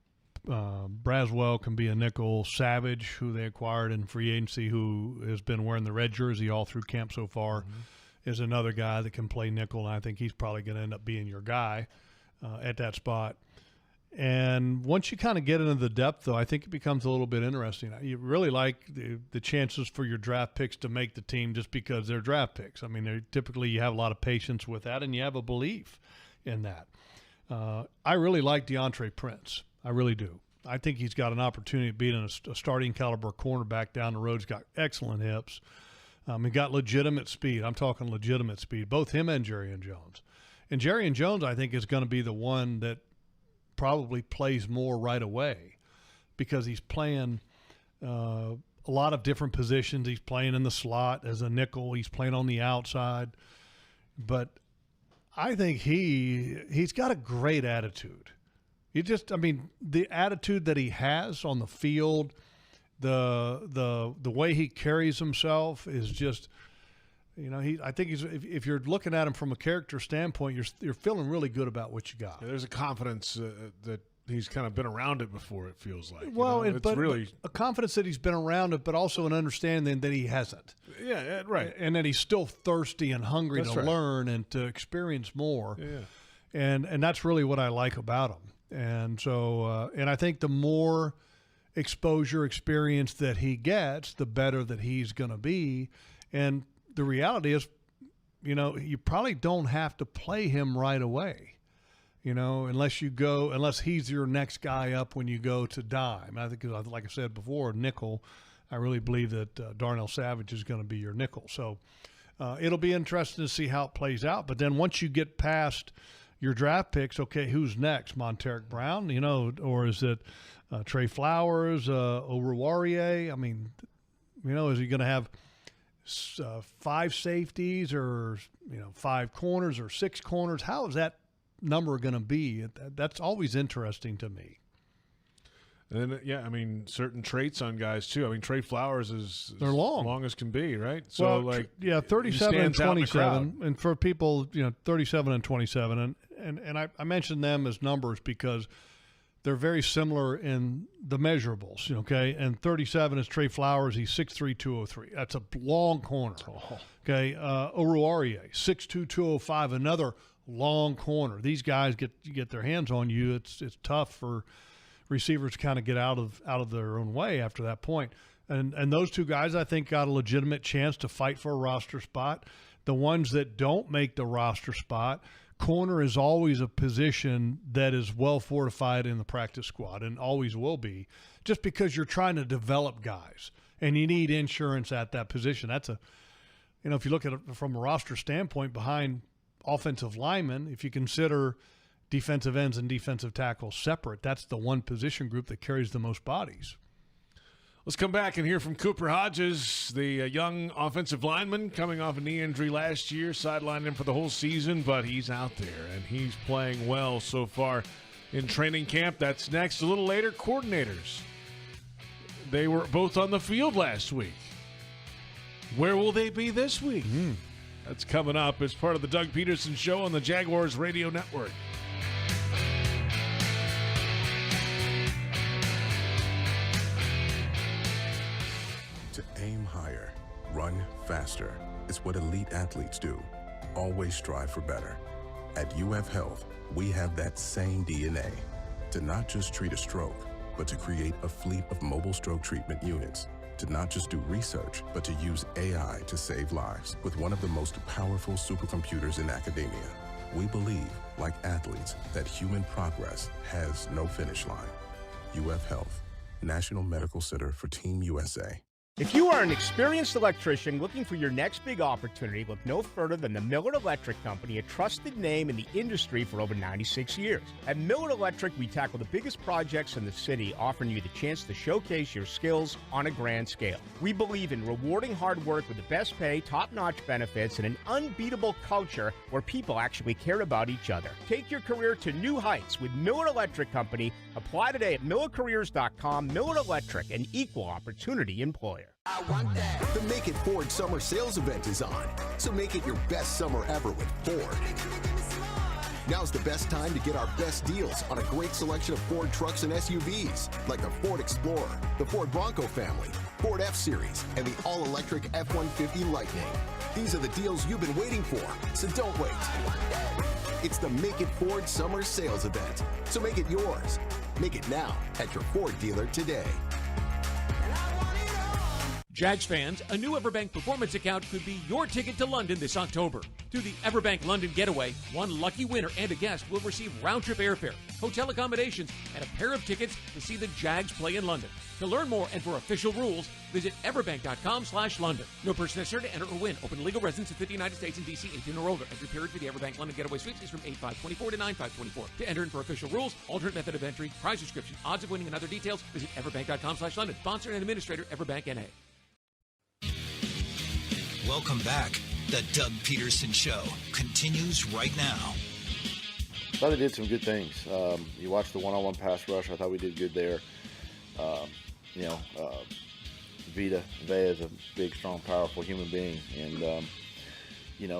Braswell can be a nickel. Savage, who they acquired in free agency, who has been wearing the red jersey all through camp so far, is another guy that can play nickel, and I think he's probably going to end up being your guy at that spot. And once you kind of get into the depth, though, I think it becomes a little bit interesting. You really like the chances for your draft picks to make the team just because they're draft picks. I mean, typically you have a lot of patience with that, and you have a belief in that. I really like DeAndre Prince. I really do. I think he's got an opportunity of being a starting caliber cornerback down the road. He's got excellent hips. He got legitimate speed. I'm talking legitimate speed, both him and Jerrion Jones. And Jerrion Jones, I think, is going to be the one that probably plays more right away because he's playing a lot of different positions. He's playing in the slot as a nickel. He's playing on the outside. But I think he's got a great attitude. The attitude that he has on the field, the way he carries himself is just, you know, I think if you're looking at him from a character standpoint, you're feeling really good about what you got. Yeah, there's a confidence that he's kind of been around it before, it feels like. Well, you know? but a confidence that he's been around it, but also an understanding that he hasn't. Yeah, right. And that he's still thirsty and hungry That's to right. learn and to experience more. Yeah. And that's really what I like about him. And so, and I think the more exposure, experience that he gets, the better that he's going to be. And the reality is, you know, you probably don't have to play him right away, you know, unless he's your next guy up when you go to dime. I think, like I said before, nickel, I really believe that Darnell Savage is going to be your nickel. So it'll be interesting to see how it plays out. But then once you get past your draft picks, okay, who's next? Monteric Brown, you know, or is it Trey Flowers, Oruwariye? I mean, you know, is he going to have 5 safeties or, you know, 5 corners or 6 corners? How is that number going to be? That's always interesting to me. And then, yeah, I mean, certain traits on guys too. I mean, Trey Flowers is They're long as can be, right? So, well, 37 and 27, and for people, you know, 37 and 27, and I mentioned them as numbers because they're very similar in the measurables, okay? And 37 is Trey Flowers. He's 6'3", 203. That's a long corner, okay? Oruwariye, 6'2", 205, another long corner. These guys get their hands on you. It's tough for receivers kind of get out of their own way after that point. And those two guys, I think, got a legitimate chance to fight for a roster spot. The ones that don't make the roster spot, corner is always a position that is well fortified in the practice squad and always will be, just because you're trying to develop guys and you need insurance at that position. That's if you look at it from a roster standpoint behind offensive linemen, if you consider defensive ends and defensive tackles separate, that's the one position group that carries the most bodies. Let's come back and hear from Cooper Hodges, the young offensive lineman coming off a knee injury last year, sidelined him for the whole season, but he's out there and he's playing well so far in training camp. That's next. A little later, coordinators. They were both on the field last week. Where will they be this week? That's coming up as part of the Doug Pederson Show on the Jaguars Radio Network. To aim higher, run faster. It's what elite athletes do. Always strive for better. At UF Health, we have that same DNA. To not just treat a stroke, but to create a fleet of mobile stroke treatment units. To not just do research, but to use AI to save lives with one of the most powerful supercomputers in academia. We believe, like athletes, that human progress has no finish line. UF Health, National Medical Center for Team USA. If you are an experienced electrician looking for your next big opportunity, look no further than the Miller Electric Company, a trusted name in the industry for over 96 years. At Miller Electric, we tackle the biggest projects in the city, offering you the chance to showcase your skills on a grand scale. We believe in rewarding hard work with the best pay, top-notch benefits, and an unbeatable culture where people actually care about each other. Take your career to new heights with Miller Electric Company. Apply today at millercareers.com. Miller Electric, an equal opportunity employer. The Make It Ford Summer Sales Event is on, so make it your best summer ever with Ford. Now's the best time to get our best deals on a great selection of Ford trucks and SUVs, like the Ford Explorer, the Ford Bronco family, Ford F-Series, and the all-electric F-150 Lightning. These are the deals you've been waiting for, so don't wait. It's the Make It Ford Summer Sales Event, so make it yours. Make it now at your Ford dealer today. Jags fans, a new Everbank Performance account could be your ticket to London this October. Through the Everbank London Getaway, one lucky winner and a guest will receive round-trip airfare, hotel accommodations, and a pair of tickets to see the Jags play in London. To learn more and for official rules, visit everbank.com/London. No person necessary to enter or win. Open to legal residents of 50 United States and D.C. 18 or older. Entry period for the Everbank London Getaway Suites is from 8/5/24 to 9/5/24. To enter and for official rules, alternate method of entry, prize description, odds of winning, and other details, visit everbank.com/London. Sponsor and administrator, Everbank N.A. Welcome back. The Doug Pederson Show continues right now. I thought they did some good things. You watched the one-on-one pass rush. I thought we did good there. Vita Vea is a big, strong, powerful human being, and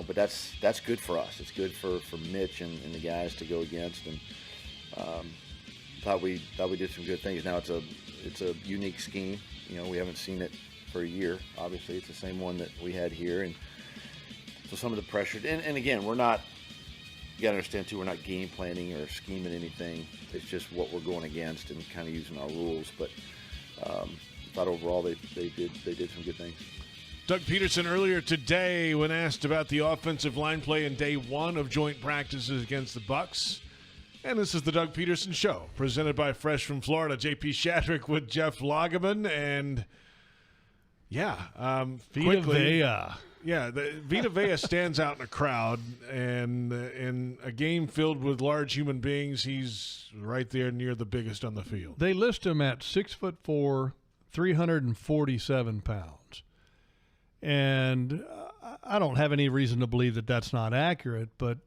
but that's good for us. It's good for Mitch and the guys to go against, and thought we did some good things. Now it's a unique scheme. We haven't seen it for a year. Obviously, it's the same one that we had here, and so some of the pressure. And again, we're not. You got to understand too, we're not game planning or scheming anything. It's just what we're going against and kind of using our rules. But I thought overall they did some good things. Doug Pederson earlier today, when asked about the offensive line play in day one of joint practices against the Bucs. And this is the Doug Pederson Show, presented by Fresh from Florida. JP Shadrick with Jeff Lageman, and Vita Vea. Yeah, Vita Vea stands out in a crowd, and in a game filled with large human beings, he's right there near the biggest on the field. They list him at 6'4", 347 pounds. And I don't have any reason to believe that that's not accurate, but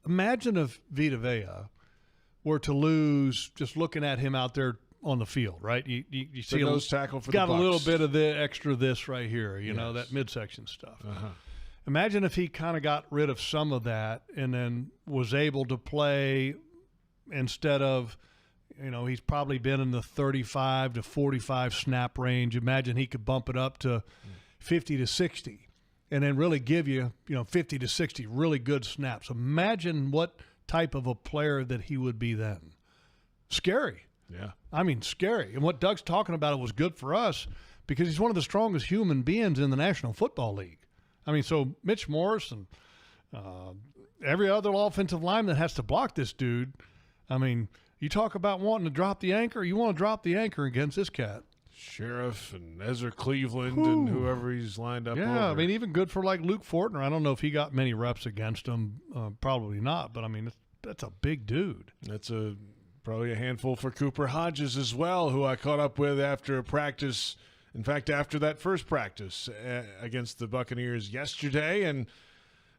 imagine if Vita Vea were to lose just looking at him out there on the field, right? You see the nose tackle for got the Bucs. A little bit of the extra this right here, that midsection stuff. Uh-huh. Imagine if he kind of got rid of some of that and then was able to play instead of, he's probably been in the 35 to 45 snap range. Imagine he could bump it up to 50 to 60 and then really give you, 50 to 60 really good snaps. Imagine what type of a player that he would be then. Scary. Yeah. I mean, scary. And what Doug's talking about was good for us, because he's one of the strongest human beings in the National Football League. I mean, so Mitch Morse and every other offensive lineman that has to block this dude, I mean, you talk about wanting to drop the anchor, you want to drop the anchor against this cat. Sheriff and Ezra Cleveland and whoever he's lined up over. I mean, even good for like Luke Fortner. I don't know if he got many reps against him. Probably not, but I mean, that's a big dude. That's probably a handful for Cooper Hodges as well, who I caught up with after a practice. In fact, after that first practice against the Buccaneers yesterday. And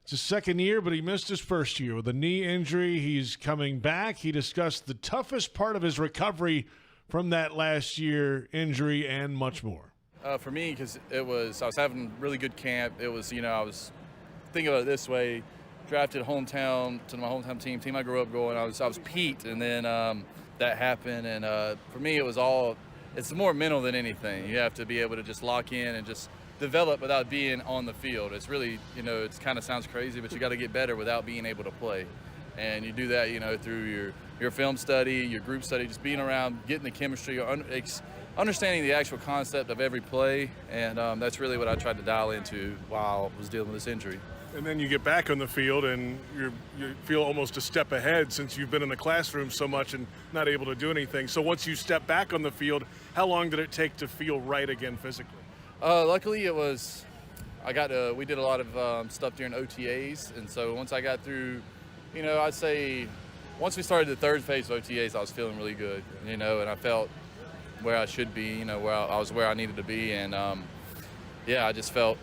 it's his second year, but he missed his first year with a knee injury. He's coming back. He discussed the toughest part of his recovery from that last year injury and much more. For me, because I was having really good camp. It was, I was thinking about it this way: drafted hometown to my hometown team I grew up going. I was Pete, and then that happened. And for me, it's more mental than anything. You have to be able to just lock in and just develop without being on the field. It's really, it kind of sounds crazy, but you got to get better without being able to play. And you do that, through your film study, your group study, just being around, getting the chemistry, understanding the actual concept of every play. And that's really what I tried to dial into while I was dealing with this injury. And then you get back on the field and you feel almost a step ahead since you've been in the classroom so much and not able to do anything. So once you step back on the field, how long did it take to feel right again physically? Luckily, we did a lot of stuff during OTAs. And so once I got through, I'd say once we started the third phase of OTAs, I was feeling really good, and I felt where I should be, where I needed to be. And, I just felt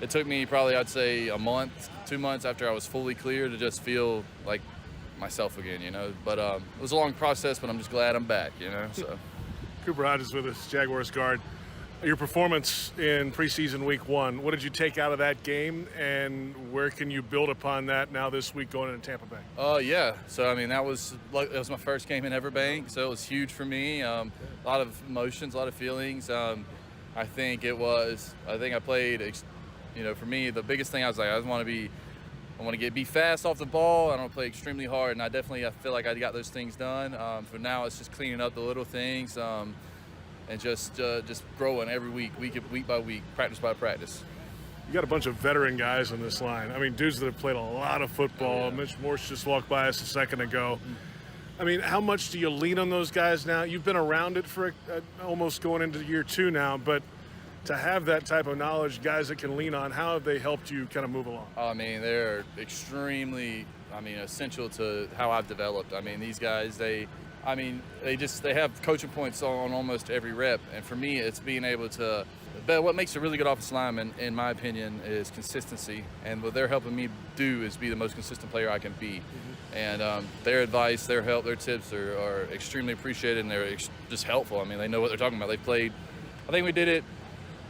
it took me probably, I'd say, a month, 2 months after I was fully clear to just feel like myself again, But it was a long process, but I'm just glad I'm back, So. Cooper Hodges with us, Jaguars guard. Your performance in preseason week 1, what did you take out of that game, and where can you build upon that now this week going into Tampa Bay? So, that was my first game in Everbank, so it was huge for me. A lot of emotions, a lot of feelings. I think I played, for me, the biggest thing I want to be fast off the ball. I don't play extremely hard, and I feel like I got those things done. For now, it's just cleaning up the little things. And just growing every week by week, practice by practice. You got a bunch of veteran guys on this line. Dudes that have played a lot of football. Oh, yeah. Mitch Morse just walked by us a second ago. How much do you lean on those guys now? You've been around it for almost going into year 2 now, but to have that type of knowledge, guys that can lean on, how have they helped you kind of move along? They're extremely, essential to how I've developed. These guys, they have coaching points on almost every rep, and for me, it's being able to. But what makes a really good offensive lineman, in my opinion, is consistency, and what they're helping me do is be the most consistent player I can be. And their advice, their help, their tips are extremely appreciated, and they're just helpful. They know what they're talking about. They played. I think we did it.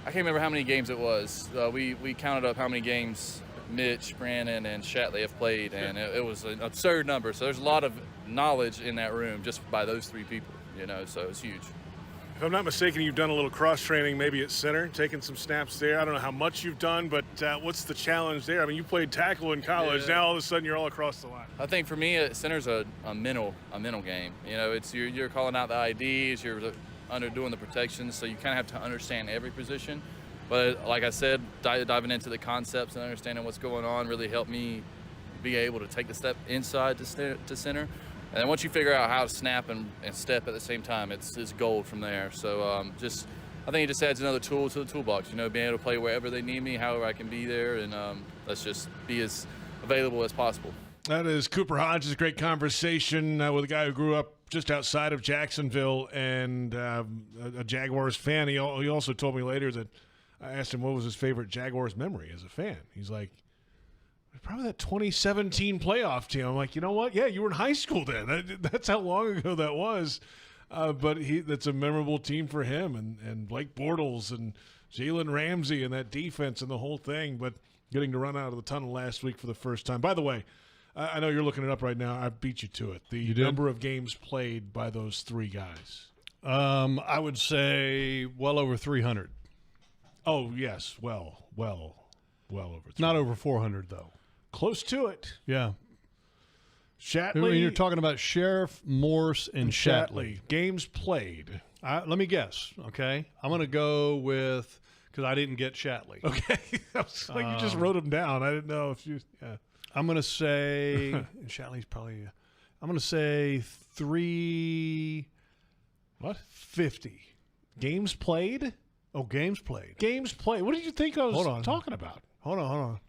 I can't remember how many games it was. We counted up how many games Mitch, Brandon, and Shatley have played, and it was an absurd number. So there's a lot of knowledge in that room just by those 3 people, so it's huge. If I'm not mistaken, you've done a little cross-training maybe at center, taking some snaps there. I don't know how much you've done, but what's the challenge there? You played tackle in college. Yeah. Now all of a sudden you're all across the line. I think for me, center's a mental game. It's you're calling out the IDs, you're doing the protections, so you kind of have to understand every position. But like I said, diving into the concepts and understanding what's going on really helped me be able to take the step inside to center. And then once you figure out how to snap and step at the same time, it's gold from there. So I think it just adds another tool to the toolbox, being able to play wherever they need me, however I can be there, and let's just be as available as possible. That is Cooper Hodges. A great conversation with a guy who grew up just outside of Jacksonville and a Jaguars fan. He also told me later that I asked him what was his favorite Jaguars memory as a fan. He's like, probably that 2017 playoff team. I'm like, you know what? Yeah, you were in high school then. That's how long ago that was. But that's a memorable team for him, and Blake Bortles and Jalen Ramsey and that defense and the whole thing. But getting to run out of the tunnel last week for the first time. By the way, I know you're looking it up right now. I beat you to it. The number of games played by those 3 guys. I would say well over 300. Oh, yes. Well over 300. Not over 400, though. Close to it. Yeah. Shatley. You're talking about Sheriff, Morse, and Shatley. Games played. Let me guess, okay? I'm going to go with – because I didn't get Shatley. Okay. I was like you just wrote him down. I didn't know if you I'm going to say – Shatley's probably – I'm going to say 350. Games played? Oh, games played. Games played. What did you think I was talking about? Hold on.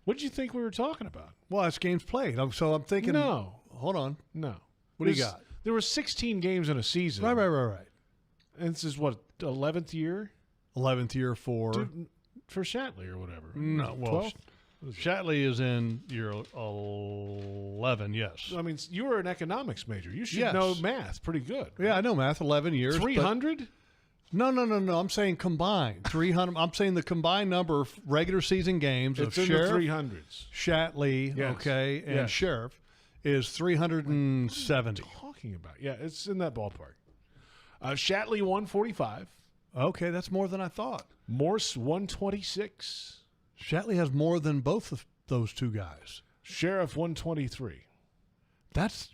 What did you think we were talking about? Well, that's games played. So I'm thinking – No. Hold on. No. What do you got? There were 16 games in a season. Right. And this is what, 11th year? 11th year for Shatley or whatever. No, well, 12th? Shatley is in year 11, yes. I mean, you were an economics major. You should know math pretty good. Yeah, I know math, 11 years. 300? No. I'm saying combined. 300. I'm saying the combined number of regular season games it's of Sheriff, in the 300s. Shatley, and Sheriff is 370. What are you talking about? Yeah, it's in that ballpark. Shatley 145. Okay, that's more than I thought. Morse 126. Shatley has more than both of those two guys. Sheriff 123. That's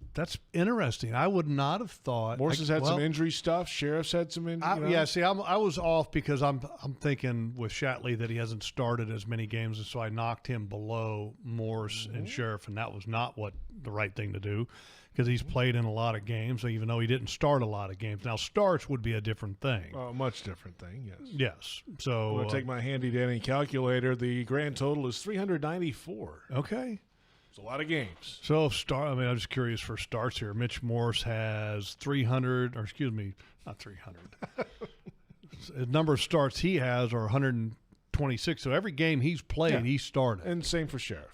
interesting. I would not have thought. Morse has had some injury stuff. Sheriff's had some injury. Yeah, see, I was off because I'm thinking with Shatley that he hasn't started as many games, and so I knocked him below Morse and Sheriff, and that was not the right thing to do because he's played in a lot of games, even though he didn't start a lot of games. Now, starts would be a different thing. A much different thing, yes. Yes. So I'm going to take my handy-dandy calculator. The grand total is 394. Okay. It's a lot of games. So, I'm just curious for starts here. Mitch Morse has 300, or excuse me, not 300. The number of starts he has are 126. So every game he's played, he started. And same for Sheriff.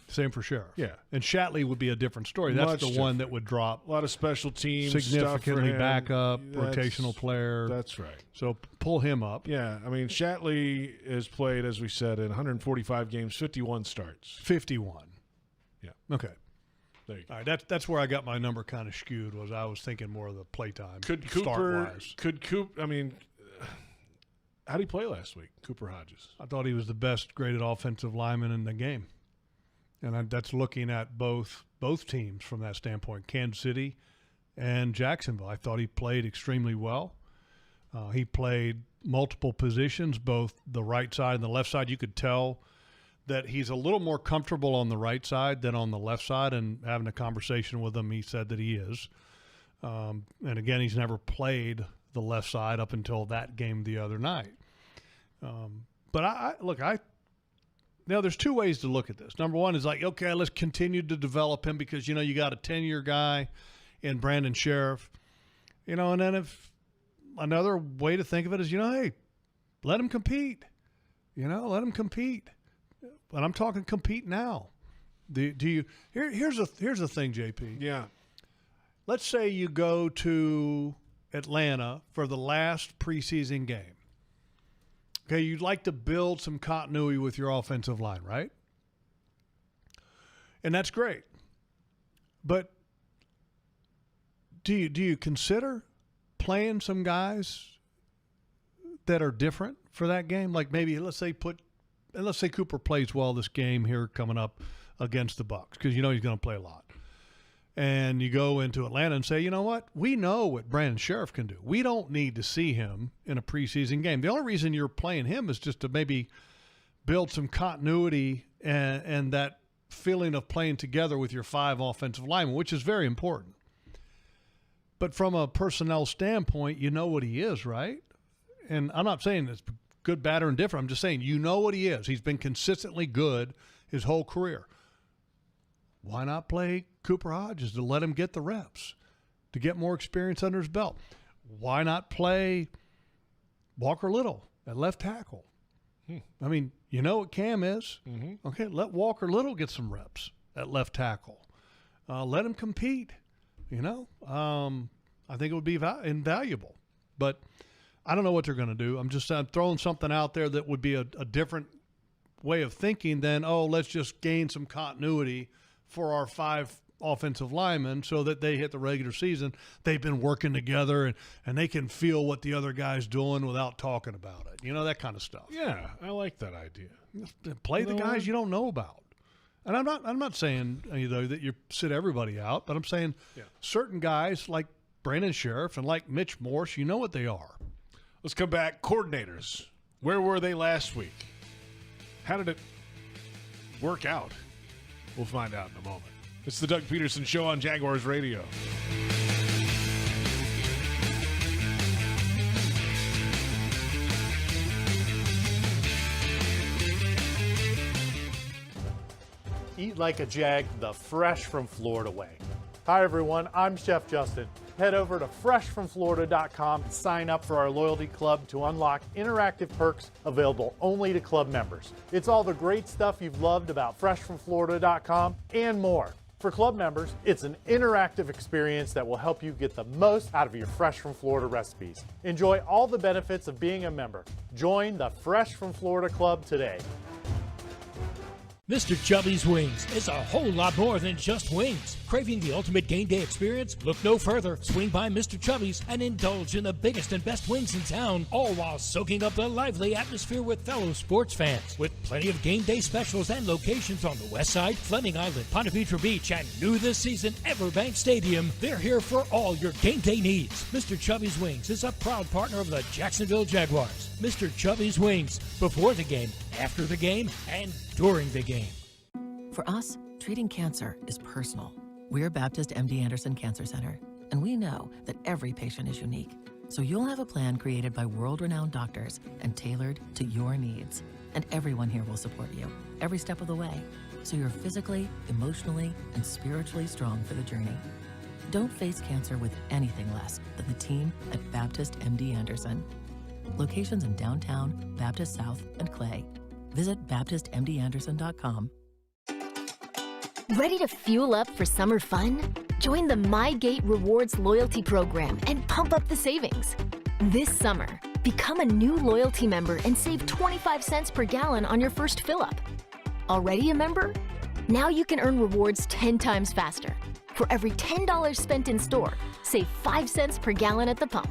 Yeah. And Shatley would be a different story. That's the one that would drop. A lot of special teams. Significantly backup, rotational player. That's right. So pull him up. Yeah. I mean, Shatley has played, as we said, in 145 games, 51 starts. 51. Yeah. Okay. There you go. All right. That's where I got my number kind of skewed. I was thinking more of the playtime. Could Cooper? I mean, how did he play last week, Cooper Hodges? I thought he was the best graded offensive lineman in the game, and that's looking at both teams from that standpoint, Kansas City and Jacksonville. I thought he played extremely well. He played multiple positions, both the right side and the left side. You could tell that he's a little more comfortable on the right side than on the left side, and having a conversation with him, he said that he is. And again, he's never played the left side up until that game the other night. But there's two ways to look at this. Number one is like, okay, let's continue to develop him because, you got a 10-year guy in Brandon Sheriff, and then if another way to think of it is, hey, let him compete, let him compete. But I'm talking compete now. Here's the thing, JP. Yeah. Let's say you go to Atlanta for the last preseason game. Okay, you'd like to build some continuity with your offensive line, right? And that's great. But do you consider playing some guys that are different for that game? Like maybe let's say Cooper plays well this game here coming up against the Bucs because he's going to play a lot. And you go into Atlanta and say, you know what? We know what Brandon Sheriff can do. We don't need to see him in a preseason game. The only reason you're playing him is just to maybe build some continuity and that feeling of playing together with your 5 offensive linemen, which is very important. But from a personnel standpoint, you know what he is, right? And I'm not saying it's good, bad, or indifferent. I'm just saying you know what he is. He's been consistently good his whole career. Why not play Cooper Hodges to let him get the reps, to get more experience under his belt? Why not play Walker Little at left tackle? I mean, you know what Cam is. Mm-hmm. Okay, let Walker Little get some reps at left tackle. Let him compete. I think it would be invaluable. But I don't know what they're going to do. I'm throwing something out there that would be a different way of thinking than, let's just gain some continuity for our 5 offensive linemen so that they hit the regular season. They've been working together and they can feel what the other guy's doing without talking about it. That kind of stuff. Yeah, I like that idea. Play the guys you don't know about. And I'm not saying that you sit everybody out, but I'm saying certain guys like Brandon Sheriff and like Mitch Morse, you know what they are. Let's come back. Coordinators. Where were they last week? How did it work out? We'll find out in a moment. It's the Doug Pederson Show on Jaguars Radio. Eat like a Jag, the fresh from Florida way. Hi everyone, I'm Chef Justin. Head over to freshfromflorida.com and sign up for our loyalty club to unlock interactive perks available only to club members. It's all the great stuff you've loved about freshfromflorida.com and more. For club members, it's an interactive experience that will help you get the most out of your Fresh from Florida recipes. Enjoy all the benefits of being a member. Join the Fresh from Florida Club today. Mr. Chubby's Wings is a whole lot more than just wings. Craving the ultimate game day experience? Look no further. Swing by Mr. Chubby's and indulge in the biggest and best wings in town, all while soaking up the lively atmosphere with fellow sports fans. With plenty of game day specials and locations on the West Side, Fleming Island, Ponte Vedra Beach, and new this season, Everbank Stadium, they're here for all your game day needs. Mr. Chubby's Wings is a proud partner of the Jacksonville Jaguars. Mr. Chubby's Wings, before the game, after the game, and during the game. For us, treating cancer is personal. We're Baptist MD Anderson Cancer Center, and we know that every patient is unique. So you'll have a plan created by world-renowned doctors and tailored to your needs. And everyone here will support you every step of the way, so you're physically, emotionally, and spiritually strong for the journey. Don't face cancer with anything less than the team at Baptist MD Anderson. Locations in downtown, Baptist South, and Clay. Visit BaptistMDAnderson.com. Ready to fuel up for summer fun? Join the MyGate Rewards loyalty program and pump up the savings. This summer, become a new loyalty member and save 25 cents per gallon on your first fill-up. Already a member? Now you can earn rewards 10 times faster. For every $10 spent in store, save 5 cents per gallon at the pump.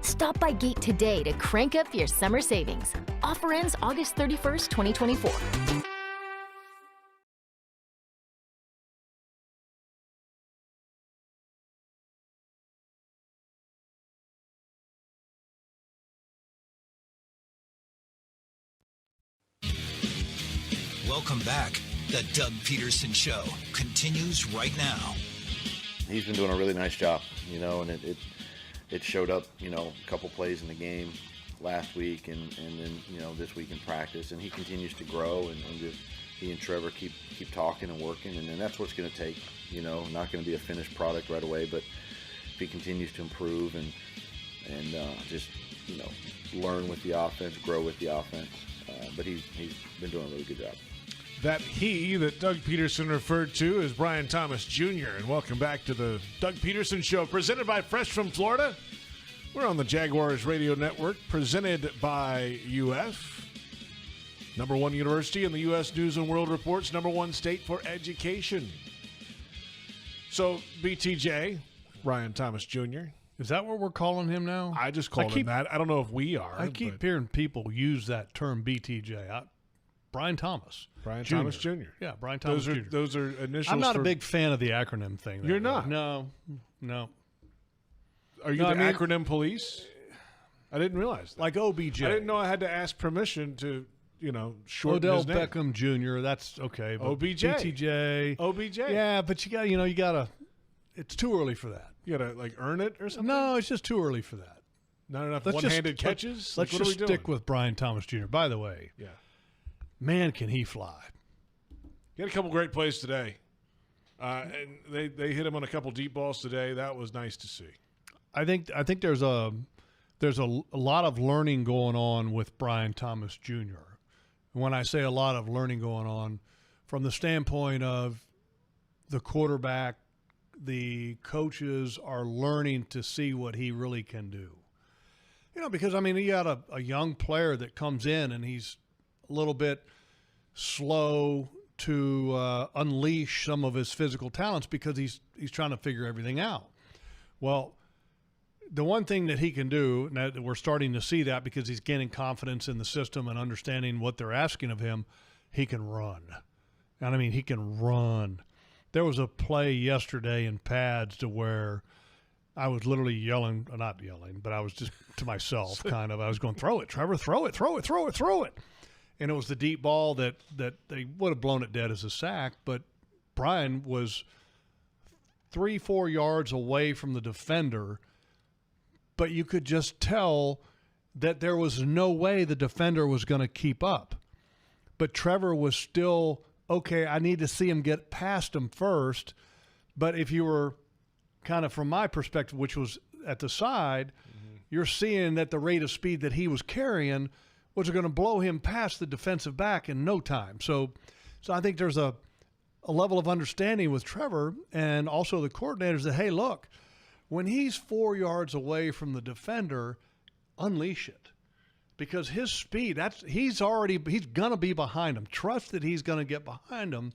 Stop by Gate today to crank up your summer savings. Offer ends August 31st, 2024. Welcome back. The Doug Pederson Show continues right now. He's been doing a really nice job, and it showed up, a couple plays in the game last week and then, this week in practice. And he continues to grow and just he and Trevor keep talking and working. And then that's what's going to take, not going to be a finished product right away. But if he continues to improve and just, learn with the offense, grow with the offense. But he's been doing a really good job. That he that Doug Pederson referred to is Brian Thomas Jr. And welcome back to the Doug Pederson Show, presented by Fresh from Florida. We're on the Jaguars Radio Network, presented by UF. Number one university in the U.S. News and World Report's number one state for education. So, BTJ, Brian Thomas Jr. Is that what we're calling him now? I just called him that. I don't know if we are. I keep hearing people use that term BTJ. Brian Thomas. Brian Thomas Jr. Yeah, Brian Thomas Jr. Those are initials. I'm not a big fan of the acronym thing. You're not? No. Are you the acronym police? I didn't realize that. Like OBJ. I didn't know I had to ask permission to, shorten Odell his name. Beckham Jr., that's okay. But OBJ. BTJ. OBJ. Yeah, but you got to, it's too early for that. You got to, earn it or something? No, it's just too early for that. Not enough one-handed catches? Let's what just are we doing? stick with Brian Thomas Jr. By the way, man, can he fly. He had a couple great plays today. And they hit him on a couple deep balls today. That was nice to see. I think there's a lot of learning going on with Brian Thomas Jr. When I say a lot of learning going on, from the standpoint of the quarterback, the coaches are learning to see what he really can do. Because, you got a young player that comes in and he's a little bit slow to unleash some of his physical talents because he's trying to figure everything out. Well, the one thing that he can do, now that we're starting to see that because he's gaining confidence in the system and understanding what they're asking of him, he can run. And he can run. There was a play yesterday in pads to where I was literally yelling, not yelling, but I was just to myself kind of. I was going, throw it, Trevor, throw it, throw it, throw it, throw it. And it was the deep ball that they would have blown it dead as a sack, but Brian was 3-4 yards away from the defender, but you could just tell that there was no way the defender was going to keep up. But Trevor was still, okay, I need to see him get past him first. But if you were kind of from my perspective, which was at the side, you're seeing that the rate of speed that he was carrying was going to blow him past the defensive back in no time. So I think there's a level of understanding with Trevor and also the coordinators that, hey, look, when he's 4 yards away from the defender, unleash it. Because his speed, he's going to be behind him. Trust that he's going to get behind him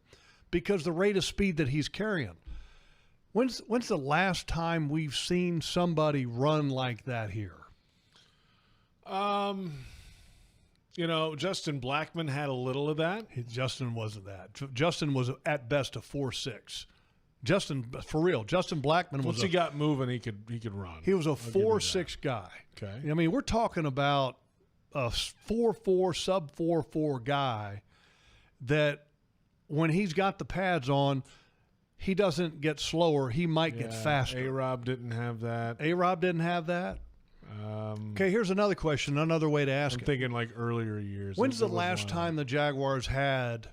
because the rate of speed that he's carrying. When's the last time we've seen somebody run like that here? Justin Blackmon had a little of that. Justin wasn't that. Justin was at best a 4.6. Justin, for real, Justin Blackmon was. Once he got moving, he could run. He was a 4.6 guy. Okay. I mean, we're talking about a 4.4, sub 4.4 guy that when he's got the pads on, he doesn't get slower. He might get faster. A-Rob didn't have that. A-Rob didn't have that? Okay, here's another question, another way to ask it. I'm thinking like earlier years. When's the last time the Jaguars had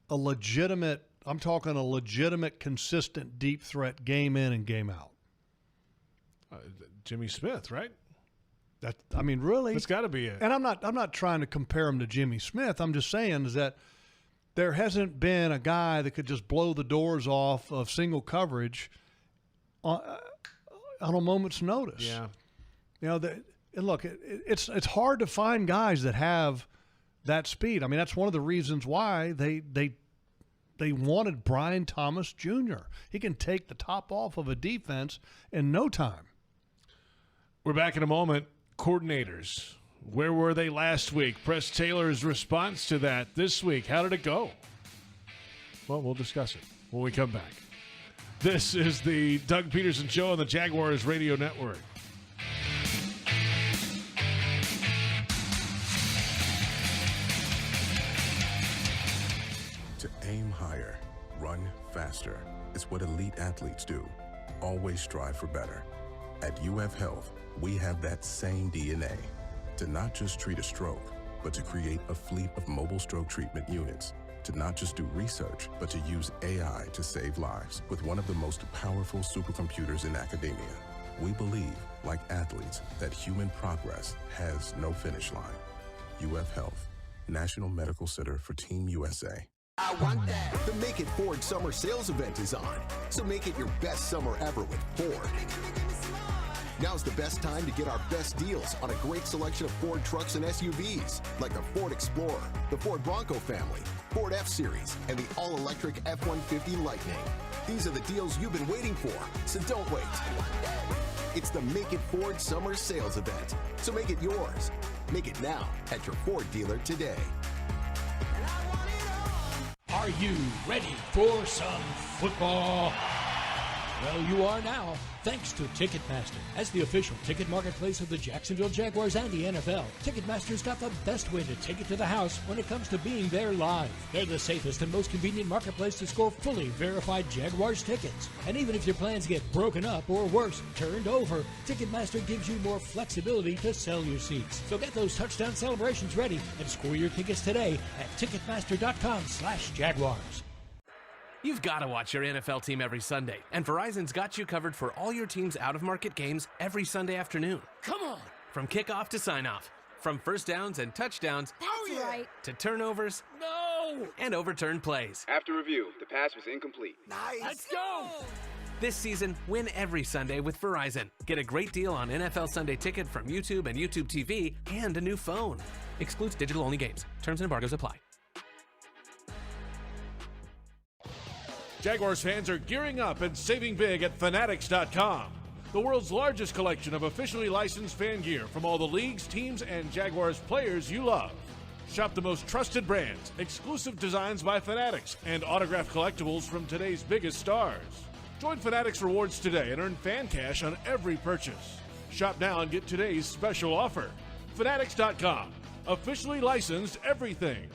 a legitimate, I'm talking a legitimate, consistent deep threat game in and game out? Jimmy Smith, right? Really? That's got to be it. And I'm not trying to compare him to Jimmy Smith. I'm just saying is that there hasn't been a guy that could just blow the doors off of single coverage on a moment's notice. Yeah. And look, it's hard to find guys that have that speed. I mean, that's one of the reasons why they wanted Brian Thomas Jr. He can take the top off of a defense in no time. We're back in a moment. Coordinators, where were they last week? Press Taylor's response to that this week. How did it go? Well, we'll discuss it when we come back. This is the Doug Pederson Show on the Jaguars Radio Network. To aim higher, run faster. It's what elite athletes do. Always strive for better. At UF Health, we have that same DNA to not just treat a stroke, but to create a fleet of mobile stroke treatment units, to not just do research, but to use AI to save lives with one of the most powerful supercomputers in academia. We believe, like athletes, that human progress has no finish line. UF Health, National Medical Center for Team USA. I want that. The Make It Ford Summer Sales Event is on, so make it your best summer ever with Ford. Now's the best time to get our best deals on a great selection of Ford trucks and SUVs, like the Ford Explorer, the Ford Bronco family, Ford F-Series, and the all-electric F-150 Lightning. These are the deals you've been waiting for, so don't wait. It's the Make It Ford Summer Sales Event, so make it yours. Make it now at your Ford dealer today. Are you ready for some football? Well, you are now, thanks to Ticketmaster. As the official ticket marketplace of the Jacksonville Jaguars and the NFL, Ticketmaster's got the best way to take it to the house when it comes to being there live. They're the safest and most convenient marketplace to score fully verified Jaguars tickets. And even if your plans get broken up or worse, turned over, Ticketmaster gives you more flexibility to sell your seats. So get those touchdown celebrations ready and score your tickets today at Ticketmaster.com/Jaguars. You've got to watch your NFL team every Sunday, and Verizon's got you covered for all your team's out-of-market games every Sunday afternoon. Come on! From kickoff to sign-off, from first downs and touchdowns That's right. to turnovers and overturned plays. After review, the pass was incomplete. Let's go! This season, win every Sunday with Verizon. Get a great deal on NFL Sunday Ticket from YouTube and YouTube TV and a new phone. Excludes digital-only games. Terms and embargoes apply. Jaguars fans are gearing up and saving big at Fanatics.com. The world's largest collection of officially licensed fan gear from all the leagues, teams, and Jaguars players you love. Shop the most trusted brands, exclusive designs by Fanatics, and autographed collectibles from today's biggest stars. Join Fanatics Rewards today and earn fan cash on every purchase. Shop now and get today's special offer. Fanatics.com. Officially licensed everything.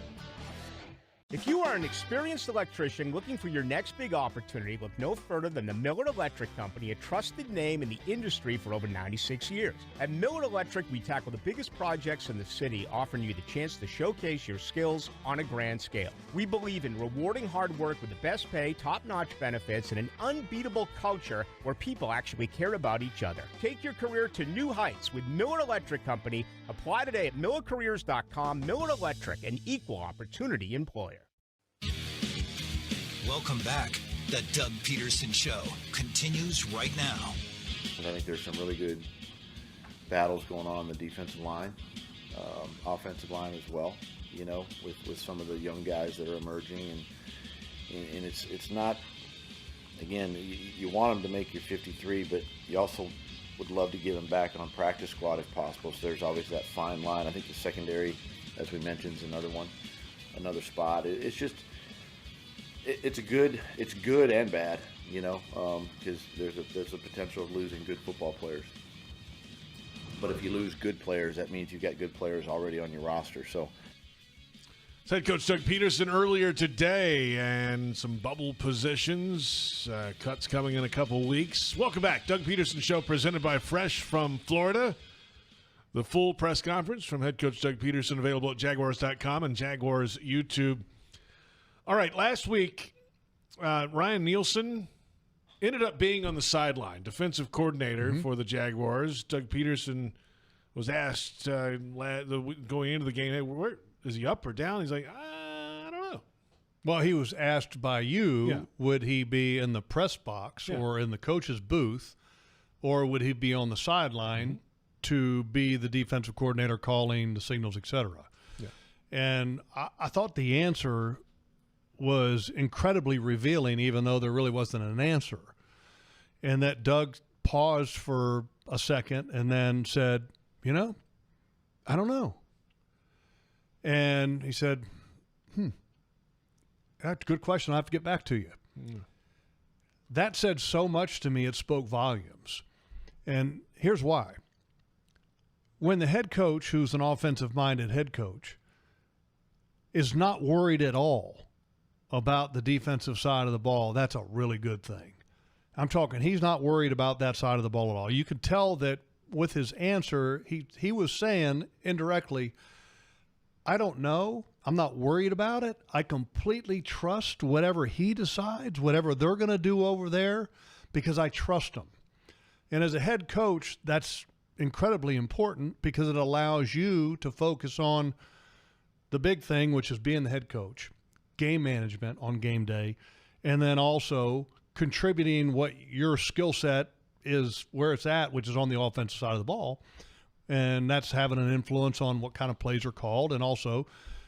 If you are an experienced electrician looking for your next big opportunity, look no further than the Miller Electric Company, a trusted name in the industry for over 96 years. At Miller Electric, we tackle the biggest projects in the city, offering you the chance to showcase your skills on a grand scale. We believe in rewarding hard work with the best pay, top-notch benefits, and an unbeatable culture where people actually care about each other. Take your career to new heights with Miller Electric Company. Apply today at millercareers.com. Miller Electric, an equal opportunity employer. Welcome back. The Doug Pederson Show continues right now. I think there's some really good battles going on the defensive line, offensive line as well, you know, with some of the young guys that are emerging. And it's not, again, you want them to make your 53, but you also would love to get them back on practice squad if possible. So there's always that fine line. I think the secondary, as we mentioned, is another one, another spot. It's just, it's good and bad, you know, because there's a potential of losing good football players. But if you lose good players, that means you've got good players already on your roster. So, Head coach Doug Pederson earlier today, and some bubble positions, cuts coming in a couple weeks. Welcome back. Doug Pederson Show presented by Fresh from Florida. The full press conference from head coach Doug Pederson available at Jaguars.com and Jaguars YouTube. All right, last week, Ryan Nielsen ended up being on the sideline, defensive coordinator for the Jaguars. Doug Pederson was asked going into the game, hey, where, is he up or down? He's like, I don't know. Well, he was asked by you, would he be in the press box or in the coach's booth, or would he be on the sideline to be the defensive coordinator calling the signals, et cetera? Yeah. And I thought the answer was incredibly revealing, even though there really wasn't an answer. And that Doug paused for a second and then said, you know, I don't know. And he said, that's a good question. I'll have to get back to you. That said so much to me, it spoke volumes. And here's why. When the head coach, who's an offensive-minded head coach, is not worried at all about the defensive side of the ball, that's a really good thing. I'm talking, he's not worried about that side of the ball at all. You could tell that with his answer, he was saying indirectly, I don't know. I'm not worried about it. I completely trust whatever he decides, whatever they're going to do over there, because I trust them. And as a head coach, that's incredibly important because it allows you to focus on the big thing, which is being the head coach, game management on game day, and then also contributing what your skill set is, where it's at, which is on the offensive side of the ball. And that's having an influence on what kind of plays are called, and also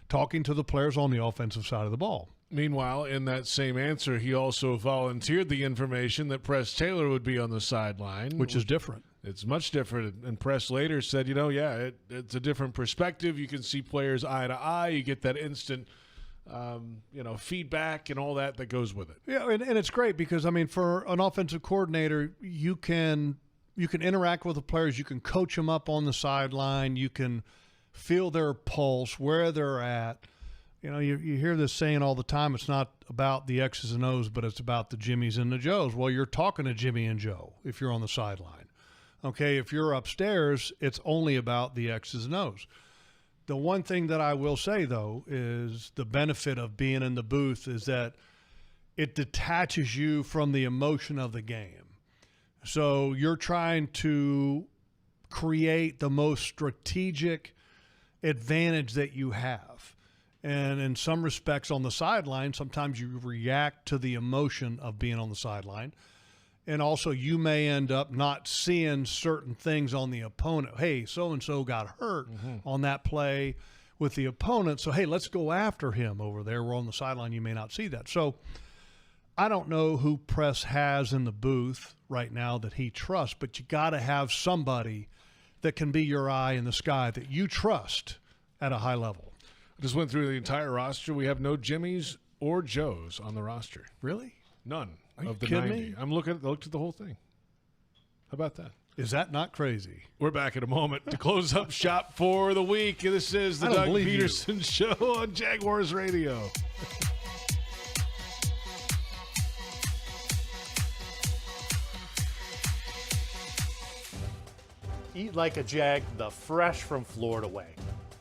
talking to the players on the offensive side of the ball. Meanwhile, in that same answer, he also volunteered the information that Press Taylor would be on the sideline. Which is different. It's much different. And Press later said, you know, it's a different perspective. You can see players eye to eye. You get that instant feedback and all that goes with it. Yeah, and it's great because, I mean, for an offensive coordinator, you can interact with the players. You can coach them up on the sideline. You can feel their pulse, where they're at. You know, you hear this saying all the time, it's not about the X's and O's, but it's about the Jimmies and the Joes. Well, you're talking to Jimmy and Joe if you're on the sideline. Okay, if you're upstairs, it's only about the X's and O's. The one thing that I will say, though, is the benefit of being in the booth is that it detaches you from the emotion of the game. So you're trying to create the most strategic advantage that you have. And in some respects on the sideline, sometimes you react to the emotion of being on the sideline. And also you may end up not seeing certain things on the opponent. Hey, so-and-so got hurt on that play with the opponent. So, hey, let's go after him over there. We're on the sideline. You may not see that. So I don't know who Press has in the booth right now that he trusts, but you got to have somebody that can be your eye in the sky that you trust at a high level. I just went through the entire roster. We have no Jimmies or Joes on the roster. Really? None. of the kidding 90. me? I looked at the whole thing. How about that? Is that not crazy? We're back in a moment to close up shop for the week. This is the Doug Pederson Show on Jaguars Radio. Eat like a Jag the fresh from Florida way.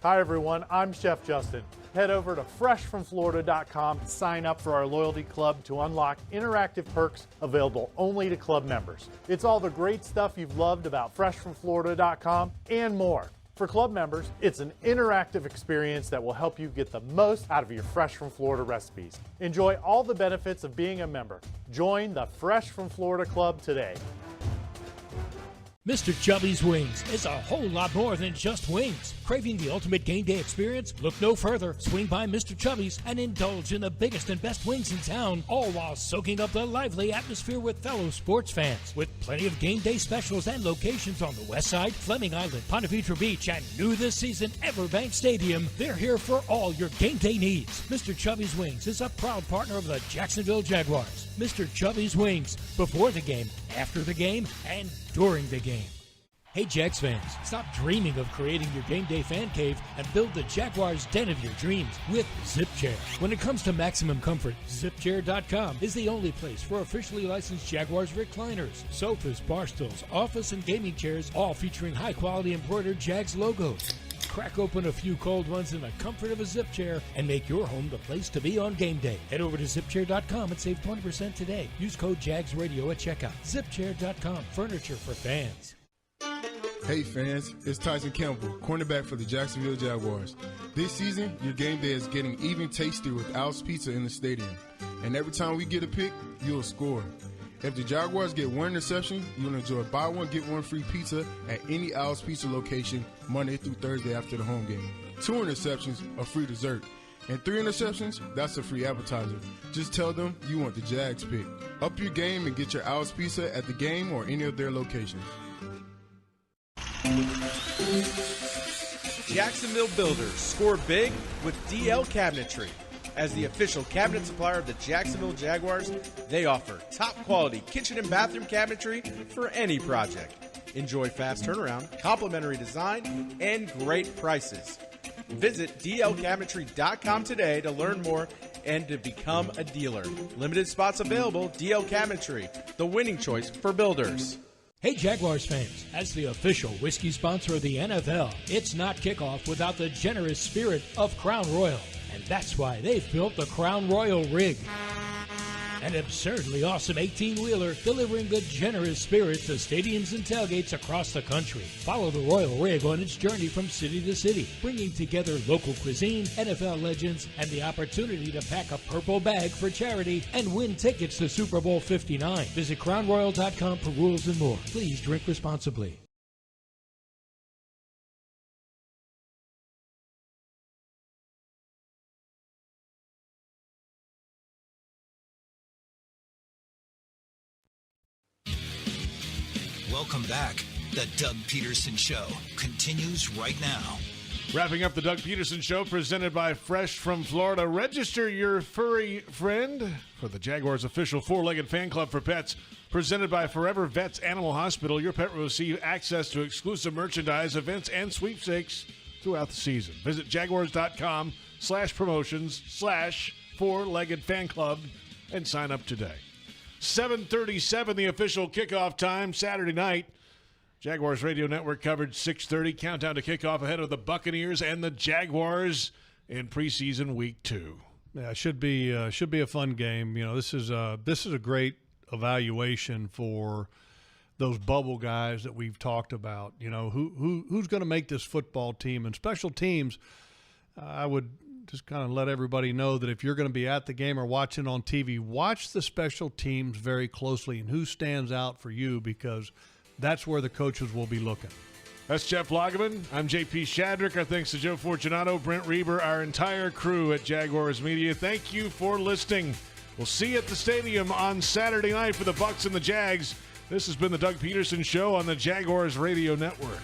Hi everyone, I'm Chef Justin. Head over to freshfromflorida.com and sign up for our loyalty club to unlock interactive perks available only to club members. It's all the great stuff you've loved about freshfromflorida.com and more. For club members, it's an interactive experience that will help you get the most out of your Fresh from Florida recipes. Enjoy all the benefits of being a member. Join the Fresh from Florida Club today. Mr. Chubby's Wings is a whole lot more than just wings. Craving the ultimate game day experience? Look no further. Swing by Mr. Chubby's and indulge in the biggest and best wings in town, all while soaking up the lively atmosphere with fellow sports fans. With plenty of game day specials and locations on the West Side, Fleming Island, Ponte Vedra Beach, and new this season, Everbank Stadium, they're here for all your game day needs. Mr. Chubby's Wings is a proud partner of the Jacksonville Jaguars. Mr. Chubby's Wings, before the game, after the game, and during the game. Hey Jags fans, stop dreaming of creating your game day fan cave and build the Jaguars den of your dreams with ZipChair. When it comes to maximum comfort, ZipChair.com is the only place for officially licensed Jaguars recliners, sofas, bar stools, office and gaming chairs, all featuring high quality embroidered Jags logos. Crack open a few cold ones in the comfort of a Zip Chair and make your home the place to be on game day. Head over to ZipChair.com and save 20% today. Use code JagsRadio at checkout. ZipChair.com, furniture for fans. Hey fans, it's Tyson Campbell, cornerback for the Jacksonville Jaguars. This season, your game day is getting even tastier with Al's Pizza in the stadium. And every time we get a pick, you'll score. If the Jaguars get one interception, you'll enjoy buy one, get one free pizza at any Al's Pizza location Monday through Thursday after the home game. 2 interceptions, a free dessert. And 3 interceptions, that's a free appetizer. Just tell them you want the Jags pick. Up your game and get your Al's Pizza at the game or any of their locations. Jacksonville builders score big with DL Cabinetry. As the official cabinet supplier of the Jacksonville Jaguars, they offer top quality kitchen and bathroom cabinetry for any project. Enjoy fast turnaround, complimentary design, and great prices. Visit dlcabinetry.com today to learn more and to become a dealer. Limited spots available. DL Cabinetry, the winning choice for builders. Hey Jaguars fans, as the official whiskey sponsor of the NFL, it's not kickoff without the generous spirit of Crown Royal. And that's why they've built the Crown Royal Rig. An absurdly awesome 18-wheeler delivering the generous spirit to stadiums and tailgates across the country. Follow the Royal Rig on its journey from city to city, bringing together local cuisine, NFL legends, and the opportunity to pack a purple bag for charity and win tickets to Super Bowl 59. Visit crownroyal.com for rules and more. Please drink responsibly. Welcome back. The Doug Pederson Show continues right now. Wrapping up the Doug Pederson Show, presented by Fresh from Florida. Register your furry friend for the Jaguars' official four-legged fan club for pets. Presented by Forever Vets Animal Hospital. Your pet will receive access to exclusive merchandise, events, and sweepstakes throughout the season. Visit jaguars.com/promotions/four-legged fan club and sign up today. 7:37, the official kickoff time, Saturday night. Jaguars Radio Network coverage 6:30. Countdown to kickoff ahead of the Buccaneers and the Jaguars in preseason week 2. Yeah, it should be a fun game. You know, this is a great evaluation for those bubble guys that we've talked about. You know, who's going to make this football team and special teams. I would just kind of let everybody know that if you're going to be at the game or watching on TV, watch the special teams very closely and who stands out for you, because that's where the coaches will be looking. That's Jeff Lageman. I'm JP Shadrick. Our thanks to Joe Fortunato, Brent Reber, our entire crew at Jaguars Media. Thank you for listening. We'll see you at the stadium on Saturday night for the Bucs and the Jags. This has been the Doug Pederson Show on the Jaguars Radio Network.